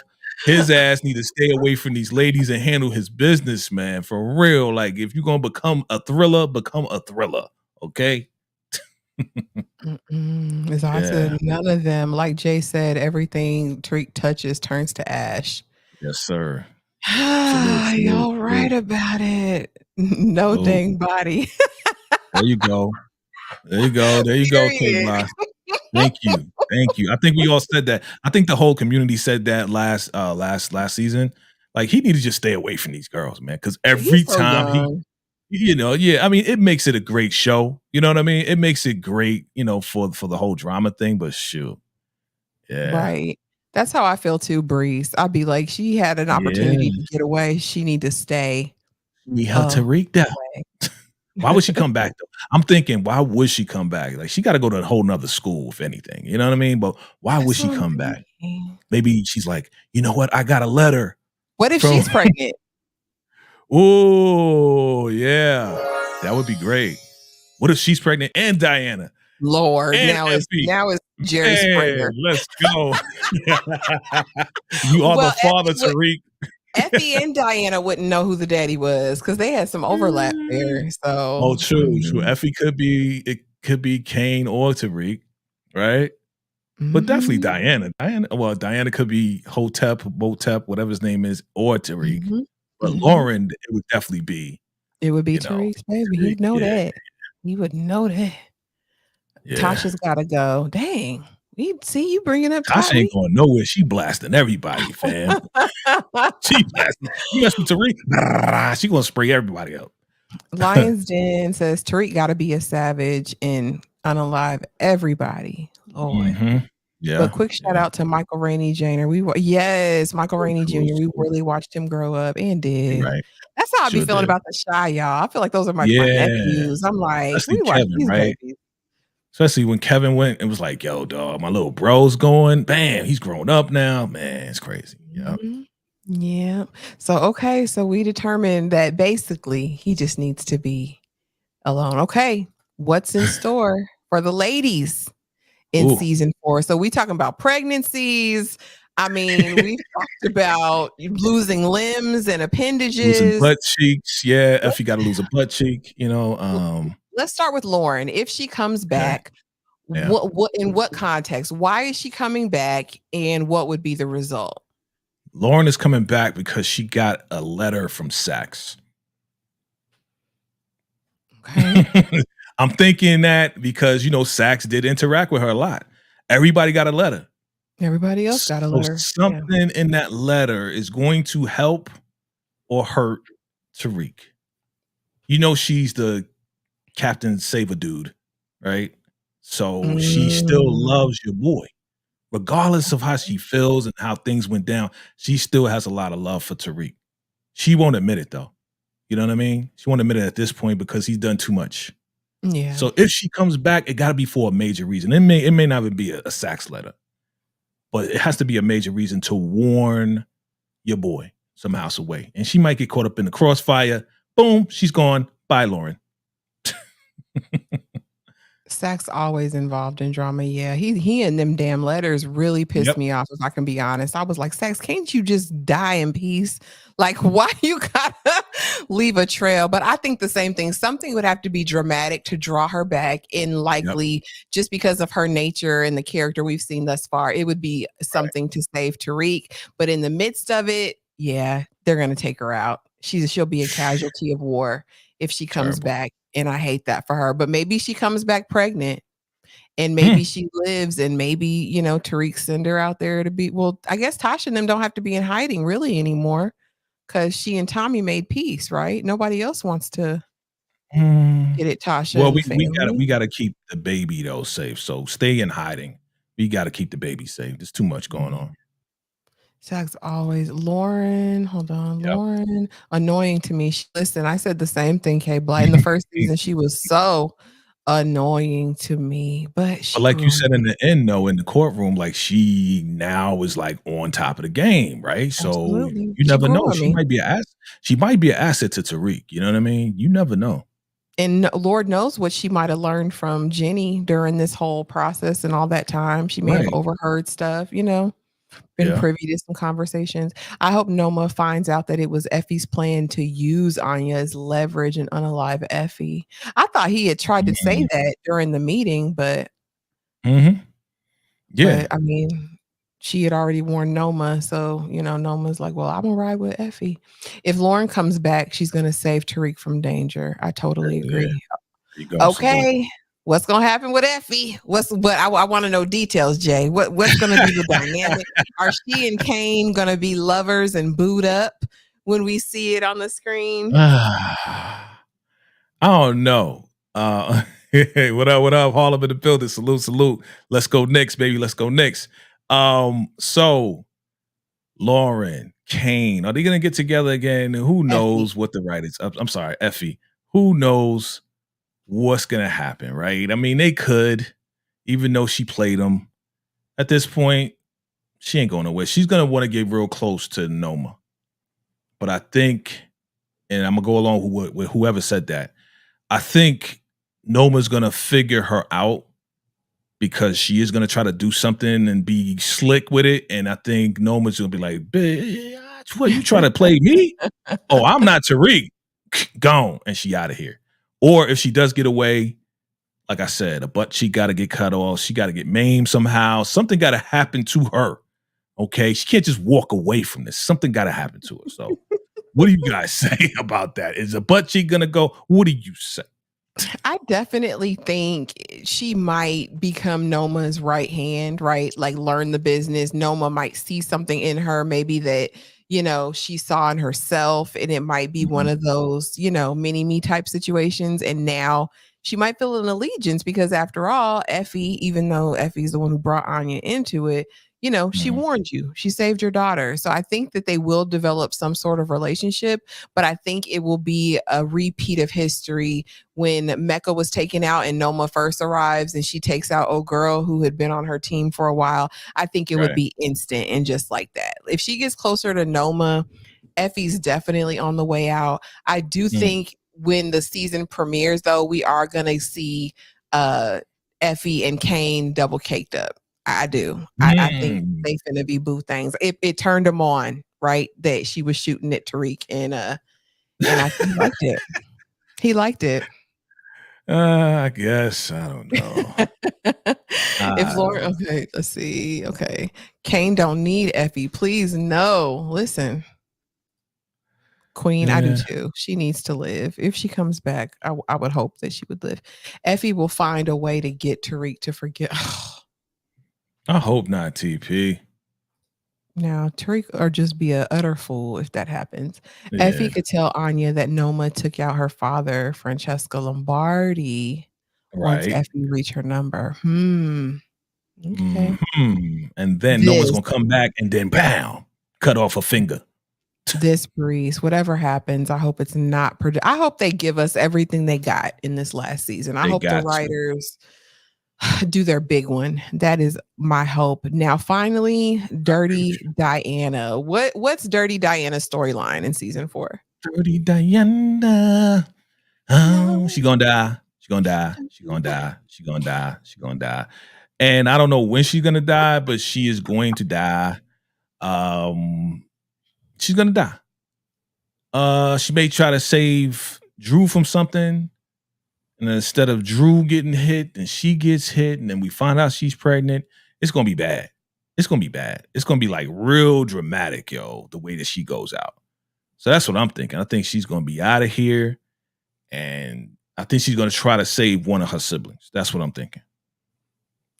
His ass need to stay away from these ladies and handle his business, man. For real. Like, if you're going to become a thriller, okay? It's also none of them. Like Jay said, everything Tariq touches turns to ash. Yes, sir. Y'all right about it. No dang body. There you go. K-Block. Thank you. I think we all said that. I think the whole community said that last season. Like, he needed to just stay away from these girls, man. Because every time I mean, it makes it a great show. You know what I mean? It makes it great, for the whole drama thing. But shoot, right. That's how I feel too, Brees. I'd be like, she had an opportunity to get away. She need to stay. Tariq down. Why would she come back though? I'm thinking, why would she come back? Like, she got to go to a whole nother school, if anything. You know what I mean? But why would she come back? Maybe she's like, you know what? I got a letter. What if she's pregnant? Oh, yeah. That would be great. What if she's pregnant and Diana? Lord, now it's Jerry Springer. Let's go. You are the father, Tariq. Effie and Diana wouldn't know who the daddy was because they had some overlap there. So, true. Effie could be Kane or Tariq, right? But definitely Diana. Diana could be Hotep, whatever his name is, or Tariq. But Lauren, it would definitely be. It would be Tariq's baby. He'd know that. He would know that. Yeah. Tasha's got to go. Dang. We see you bringing up Tasha ain't going nowhere. She blasting everybody, fam. She blasting. You mess with Tariq, she going to spray everybody up. Lions Den says Tariq got to be a savage and unalive everybody. Lord. Yeah. But quick shout out to Michael Rainey Jr. Michael Rainey Jr. We really watched him grow up and did. Right. That's how I be feeling about the Shy, y'all. I feel like those are my nephews. I'm like, we watch these babies. Especially when Kevin went and was like, yo, dog, my little bro's going. Bam, he's grown up now. Man, it's crazy. Yeah. Yeah. So, okay. So we determined that basically he just needs to be alone. Okay. What's in store for the ladies in Ooh. season 4? So we talking about pregnancies. I mean, we've talked about losing limbs and Losing appendages. butt cheeks. Yeah. If you got to lose a butt cheek, you know. Let's start with Lauren. If she comes Okay. back, Yeah. what in what context? Why is she coming back and what would be the result? Lauren is coming back because she got a letter from Sax. Okay. I'm thinking that because, you know, Sax did interact with her a lot. Everybody got a letter. Everybody else got a So letter. Yeah. something in that letter is going to help or hurt Tariq. You know, she's the Captain Save a dude, right? So she still loves your boy. Regardless of how she feels and how things went down, she still has a lot of love for Tariq. She won't admit it though. You know what I mean? She won't admit it at this point because he's done too much. Yeah. So if she comes back, it got to be for a major reason. It may not even be a Sax letter, but it has to be a major reason to warn your boy some house away. And she might get caught up in the crossfire. Boom, she's gone. Bye, Lauren. Sax always involved in drama. Yeah, he and them damn letters really pissed Yep. me off, if I can be honest. I was like, Sax, can't you just die in peace? Like, why you gotta leave a trail? But I think the same thing. Something would have to be dramatic to draw her back, and likely just because of her nature and the character we've seen thus far, it would be something to save Tariq. But in the midst of it, yeah, they're gonna take her out. She'll be a casualty of war if she comes back. And I hate that for her. But maybe she comes back pregnant and maybe she lives and maybe, you know, Tariq send her out there to be, well, I guess Tasha and them don't have to be in hiding really anymore because she and Tommy made peace, right? Nobody else wants to get at Tasha Well, and the we family. gotta keep the baby though safe. So stay in hiding. We gotta keep the baby safe. There's too much going on. Sax always Lauren, hold on, Yep. Lauren, annoying to me. Listen, I said the same thing, K Blight. In the first season, she was so annoying to me, but But she like grew you on said in me. the end, though, in the courtroom, like she now is like on top of the game, right? So Absolutely. you She never grew know. on me. She might be an asset to Tariq. You know what I mean? You never know. And Lord knows what she might have learned from Jenny during this whole process and all that time. She may have Right. overheard stuff, you know, been Yeah. privy to some conversations. I hope Noma finds out that it was Effie's plan to use Anya as leverage and unalive Effie. I thought he had tried to say that during the meeting, but Mm-hmm. Yeah. I mean, she had already warned Noma, so you know, Noma's like, "Well, I'm gonna ride with Effie." If Lauren comes back, she's gonna save Tariq from danger. I totally Yeah. There agree. you go. Salute. Okay, what's gonna happen with Effie? But I want to know details, Jay. What's gonna be the dynamic? Are she and Kane gonna be lovers and booed up when we see it on the screen? I don't know. What up? What up? Harlem in the building. Salute, salute. Let's go next, baby. Let's go next. So Lauren, Kane, are they gonna get together again? Who Effie. knows what the writers? I'm sorry, Effie. Who knows what's gonna happen? Right? I mean, they could, even though she played them. At this point, she ain't going nowhere. She's gonna want to get real close to Noma. But I think, and I'm gonna go along with whoever said that. I think Noma's gonna figure her out because she is gonna try to do something and be slick with it. And I think Noma's gonna be like, "Bitch, what you trying to play me? Oh, I'm not Tariq. Gone." And she out of here. Or if she does get away, like I said, a butt cheek got to get cut off. She got to get maimed somehow. Something got to happen to her. Okay. She can't just walk away from this. Something got to happen to her. So what do you guys say about that? Is a butt cheek going to go? What do you say? I definitely think she might become Noma's right hand, right? Like learn the business. Noma might see something in her, maybe that, you know, she saw in herself, and it might be one of those, you know, mini me type situations. And now she might feel an allegiance because after all, Effie, even though Effie's the one who brought Anya into it, you know, she warned you. She saved your daughter. So I think that they will develop some sort of relationship, but I think it will be a repeat of history when Mecca was taken out and Noma first arrives and she takes out old girl who had been on her team for a while. I think it would be instant and just like that. If she gets closer to Noma, Effie's definitely on the way out. I do think when the season premieres, though, we are going to see Effie and Kane double caked up. I do. I think they finna be boo things. It turned him on, right? That she was shooting at Tariq, and I think he liked it. He liked it. I guess I don't know. If Lauren, okay, let's see. Okay, Kane don't need Effie. Please, no. Listen, Queen, I do too. She needs to live. If she comes back, I would hope that she would live. Effie will find a way to get Tariq to forget. I hope not, TP. Now, Tariq or just be a utter fool if that happens. Effie could tell Anya that Noma took out her father, Francesca Lombardi, once Effie reached her number. Okay. And then Noma's gonna come back and then bam, cut off a finger. This Breeze, whatever happens, I hope it's not. I hope they give us everything they got in this last season. I hope the writers do their big one. That is my hope. Now, finally, Dirty Diana. What's Dirty Diana's storyline in season 4? Dirty Diana. Oh, she gonna die. She gonna die. She gonna die. She gonna die. She gonna die. And I don't know when she's gonna die, but she is going to die. She's gonna die. She may try to save Drew from something. And instead of Drew getting hit, then she gets hit, and then we find out she's pregnant. It's gonna be bad. It's gonna be bad. It's gonna be like real dramatic, yo, the way that she goes out. So that's what I'm thinking. I think she's gonna be out of here, and I think she's gonna try to save one of her siblings. That's what I'm thinking.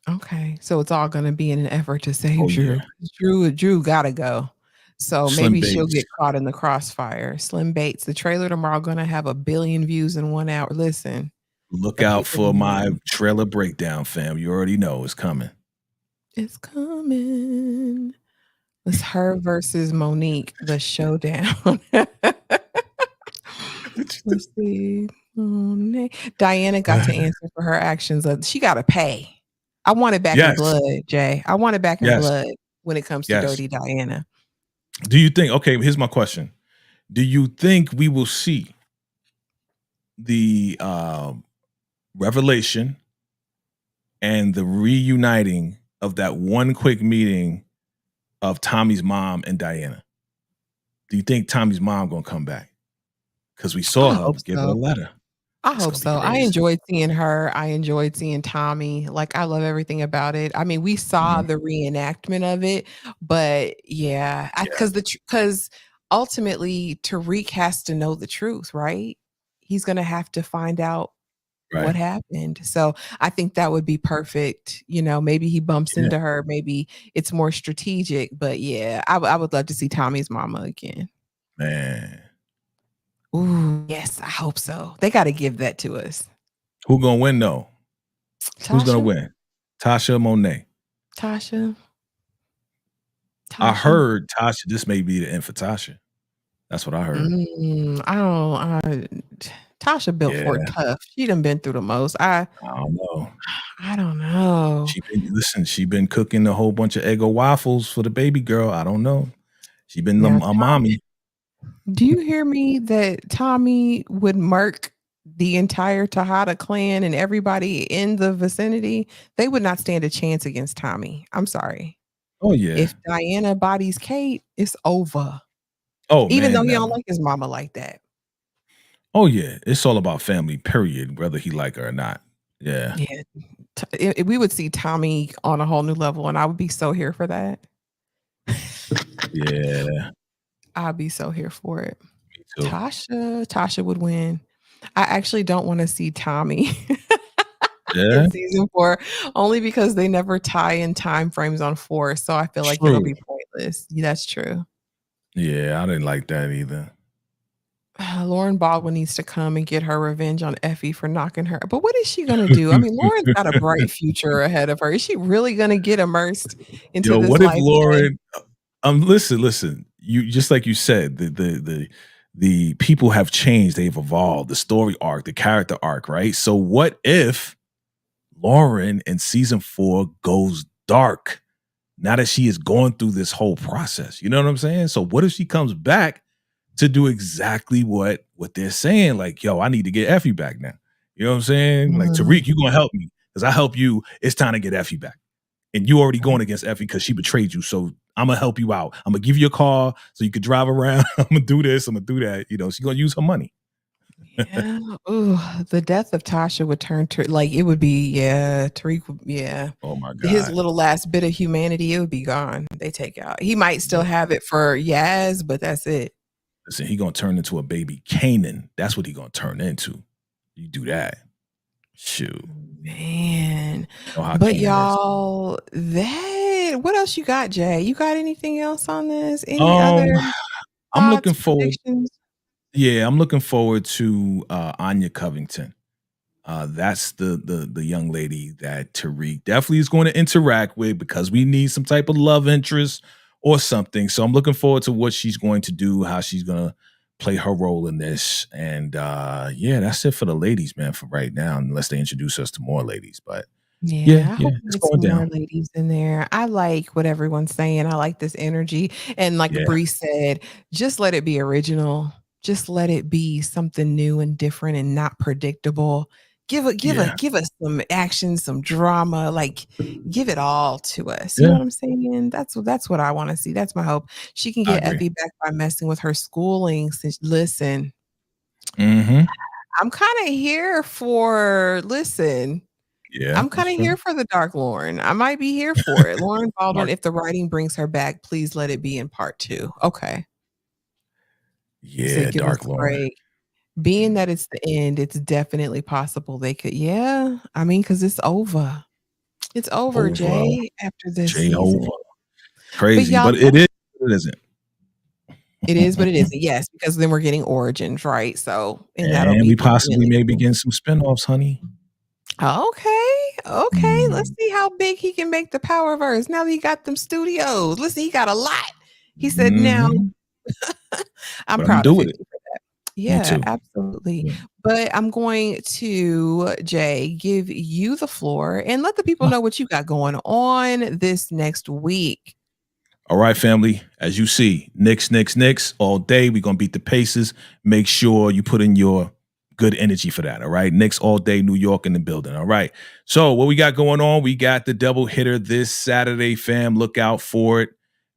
Okay, so it's all gonna be in an effort to save Drew. Yeah. Drew gotta go. So Slim maybe Bates. she'll get caught in the crossfire. Slim Bates. The trailer tomorrow gonna have 1 billion views in 1 hour. Listen. Look out for my trailer breakdown, fam. You already know it's coming. It's coming. It's her versus Monique, the showdown. Let's see. Diana got to answer for her actions. She got to pay. I want it back in blood, Jay. I want it back in blood when it comes to Dirty Diana. Do you think, okay, here's my question. Do you think we will see the revelation and the reuniting of that one quick meeting of Tommy's mom and Diana? Do you think Tommy's mom gonna come back? Because we saw her give her a letter. I hope so. I enjoyed seeing her. I enjoyed seeing Tommy. Like, I love everything about it. I mean, we saw the reenactment of it, but because ultimately Tariq has to know the truth, right? He's gonna have to find out what happened. So I think that would be perfect. You know, maybe he bumps into her. Maybe it's more strategic. But yeah, I would love to see Tommy's mama again. Man. Ooh, yes, I hope so. They got to give that to us. Who gonna win though? Tasha? Who's gonna win? Tasha or Monet? Tasha. I heard Tasha. This may be the end for Tasha. That's what I heard. Tasha built for tough. She done been through the most. I don't know. I don't know. She been cooking a whole bunch of Eggo waffles for the baby girl. I don't know. She been a mommy. Do you hear me that Tommy would murk the entire Tejada clan and everybody in the vicinity? They would not stand a chance against Tommy. I'm sorry. Oh yeah. If Diana bodies Kate, it's over. Oh, even though he don't like his mama like that. Oh yeah, it's all about family. Period. Whether he like her or not. Yeah. Yeah. We would see Tommy on a whole new level, and I would be so here for that. Yeah. I'd be so here for it. Me too. Tasha would win. I actually don't want to see Tommy in season 4, only because they never tie in time frames on 4. So I feel like it'll be pointless. Yeah, that's true. Yeah, I didn't like that either. Lauren Baldwin needs to come and get her revenge on Effie for knocking her. But what is she gonna do? I mean, Lauren's got a bright future ahead of her. Is she really gonna get immersed into Yo, this what if life? Lauren? Listen. You just like you said, the people have changed, they've evolved, the story arc, the character arc, right? So what if Lauren in season 4 goes dark now that she is going through this whole process? You know what I'm saying? So what if she comes back to do exactly what they're saying? Like, yo, I need to get Effie back now. You know what I'm saying? Like, Tariq, you gonna help me because I help you. It's time to get Effie back. And you already going against Effie because she betrayed you. So I'm gonna help you out. I'm gonna give you a car so you could drive around. I'm gonna do this. I'm gonna do that. You know, she's gonna use her money. Yeah. Ooh, the death of Tasha would turn to like it would be, Tariq would, Oh my his God. little last bit of humanity, it would be gone. They take out. He might still have it for Yaz, but that's it. Listen, he gonna turn into a baby Canaan. That's what he gonna turn into. You do that. Shoot. Man. You know how But Canaan is. y'all, what else you got, Jay? You got anything else on this? Any other I'm thoughts, looking forward. predictions? Yeah, I'm looking forward to Anya Covington. That's the young lady that Tariq definitely is going to interact with because we need some type of love interest or something. So I'm looking forward to what she's going to do, how she's going to play her role in this. And yeah, that's it for the ladies, man, for right now, unless they introduce us to more ladies. But Yeah, I hope we it's get going some more down. ladies in there. I like what everyone's saying. I like this energy. And like Yeah, Bree said, just let it be original. Just let it be something new and different and not predictable. yeah, Give us some action, some drama, like give it all to us. You know yeah. what I'm saying? That's what I want to see. That's my hope. She can I get agree. Effie back by messing with her schooling. Since listen, Mm-hmm. I'm kind of here for listen. Yeah, I'm that's kinda true. here for the Dark Lauren. I might be here for it. Lauren Baldwin, Dark. if the writing brings her back, please let it be in part 2. Okay. Say, Yeah, give us Dark a Lauren. break. Being that it's the end, it's definitely possible they could I mean, because it's over. It's over, Over. Jay, after this J over. season. But Crazy, y'all, but it is. It isn't. it is what it is. Yes, because then we're getting origins, right? So and that'll And be we possibly definitely may cool. begin some spinoffs, honey. Okay, let's Mm, see how big he can make the Powerverse now that he got them studios. Listen, he got a lot. He said, "Now" mhm. I'm But I'm gonna proud do of with 50 it. for that. Me Yeah, too. absolutely. Yeah. But I'm going to, Jay, give you the floor and let the people Ah. know what you got going on this next week. All right, family. As you see, Knicks all day. We're gonna beat the Pacers. Make sure you put in your good energy for that. All right. Knicks all day, New York in the building. All right. So what we got going on? We got the double hitter this Saturday, fam. Look out for it.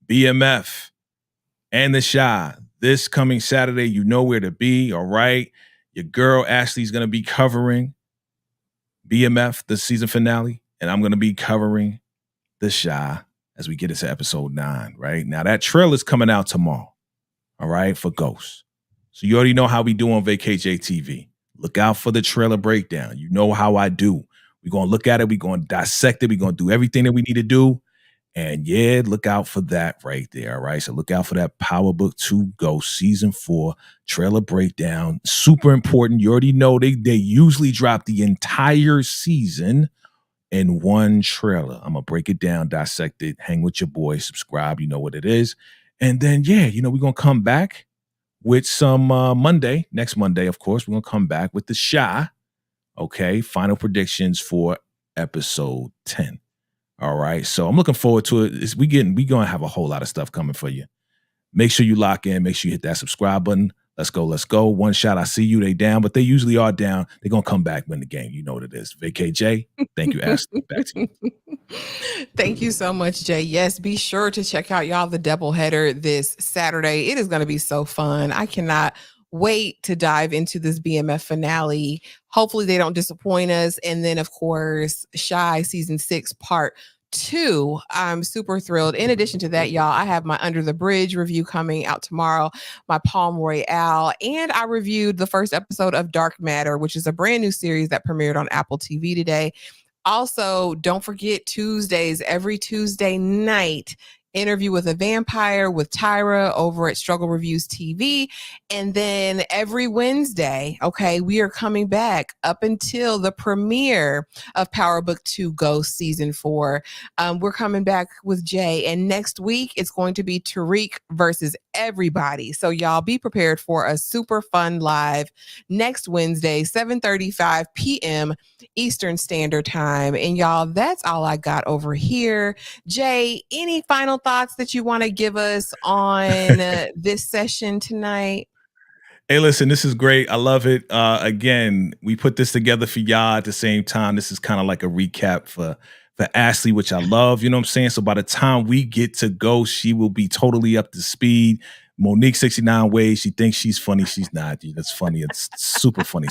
BMF and the Shy. This coming Saturday, you know where to be. All right. Your girl Ashley's gonna be covering BMF, the season finale, and I'm gonna be covering the Shy as we get into episode 9. Right now, that trailer is coming out tomorrow. All right, for Ghost. So you already know how we do on VACAYJTV. Look out for the trailer breakdown. You know how I do. We're gonna look at it. We're gonna dissect it. We're gonna do everything that we need to do. And yeah, look out for that right there. All right. So look out for that Power Book 2 Ghost Season 4 trailer breakdown. Super important. You already know they usually drop the entire season in one trailer. I'm gonna break it down, dissect it, hang with your boy, subscribe, you know what it is. And then yeah, we're gonna come back with some next Monday, of course. We're gonna come back with the Shy. Okay, final predictions for episode 10. All right. So I'm looking forward to it. We gonna have a whole lot of stuff coming for you. Make sure you lock in, make sure you hit that subscribe button. Let's go. Let's go. One shot. I see you. They down, but they usually are down. They're going to come back, win the game. You know what it is. VACAY. Thank you, Ashley. Back to you. Thank you so much, Jay. Yes, be sure to check out y'all the doubleheader this Saturday. It is going to be so fun. I cannot wait to dive into this BMF finale. Hopefully, they don't disappoint us. And then, of course, Shy season 6 part 2. I'm super thrilled. In addition to that, y'all, I have my Under the Bridge review coming out tomorrow, my Palm Royale, and I reviewed the first episode of Dark Matter, which is a brand new series that premiered on Apple TV today. Also, don't forget Tuesdays, every Tuesday night, Interview with a Vampire with Tyra over at Struggle Reviews TV. And then every Wednesday, okay, we are coming back up until the premiere of Power Book 2 Ghost Season 4. We're coming back with Jay. And next week, it's going to be Tariq versus everybody. So y'all be prepared for a super fun live next Wednesday, 7:35 p.m. Eastern Standard Time. And y'all, that's all I got over here. Jay, any final thoughts that you want to give us on this session tonight? Hey, listen, this is great. I love it. Again, we put this together for y'all at the same time. This is kind of like a recap for Ashley, which I love. You know what I'm saying? So by the time we get to go, she will be totally up to speed. Monique 69 ways. She thinks she's funny. She's not. Dude, that's funny. It's super funny,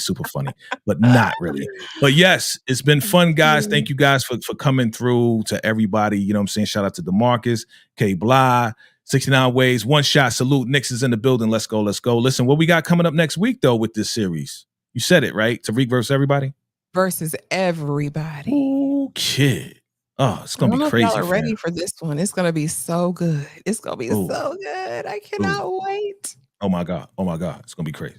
but not really. But yes, it's been fun, guys. Thank you guys for coming through. To everybody, you know what I'm saying? Shout out to DeMarcus, K. Bly, 69 ways, one shot. Salute. Nix is in the building. Let's go. Listen, what we got coming up next week, though, with this series? You said it, right? Tariq versus everybody? Versus everybody. Ooh, kid. Oh, it's going to be crazy. Y'all are ready for this one. It's going to be so good. It's going to be so good. I cannot wait. Oh my God. It's going to be crazy.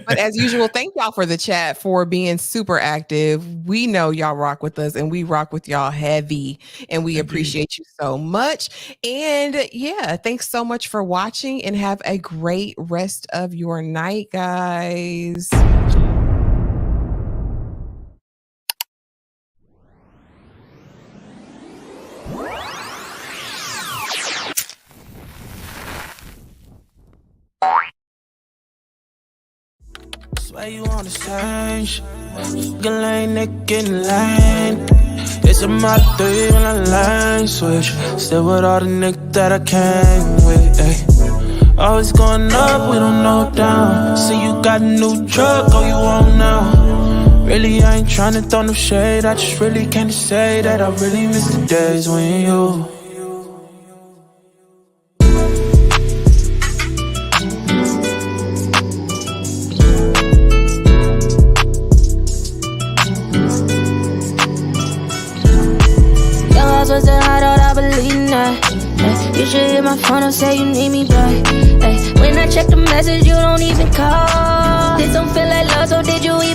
But as usual, thank y'all for the chat, for being super active. We know y'all rock with us and we rock with y'all heavy, and we appreciate you so much. And yeah, thanks so much for watching, and have a great rest of your night, guys. Swear you on the stage, girl ain't neck in line. It's a Model 3 when I line switch. Still with all the niggas that I came with, ayy. Always going up, we don't know down. See you got a new truck, oh you on now. Really I ain't tryna throw no shade, I just really can't say that I really miss the days when you. Was it hot out? I believe not. You should hit my phone and say you need me back. When I check the message, you don't even call. This don't feel like love, so did you even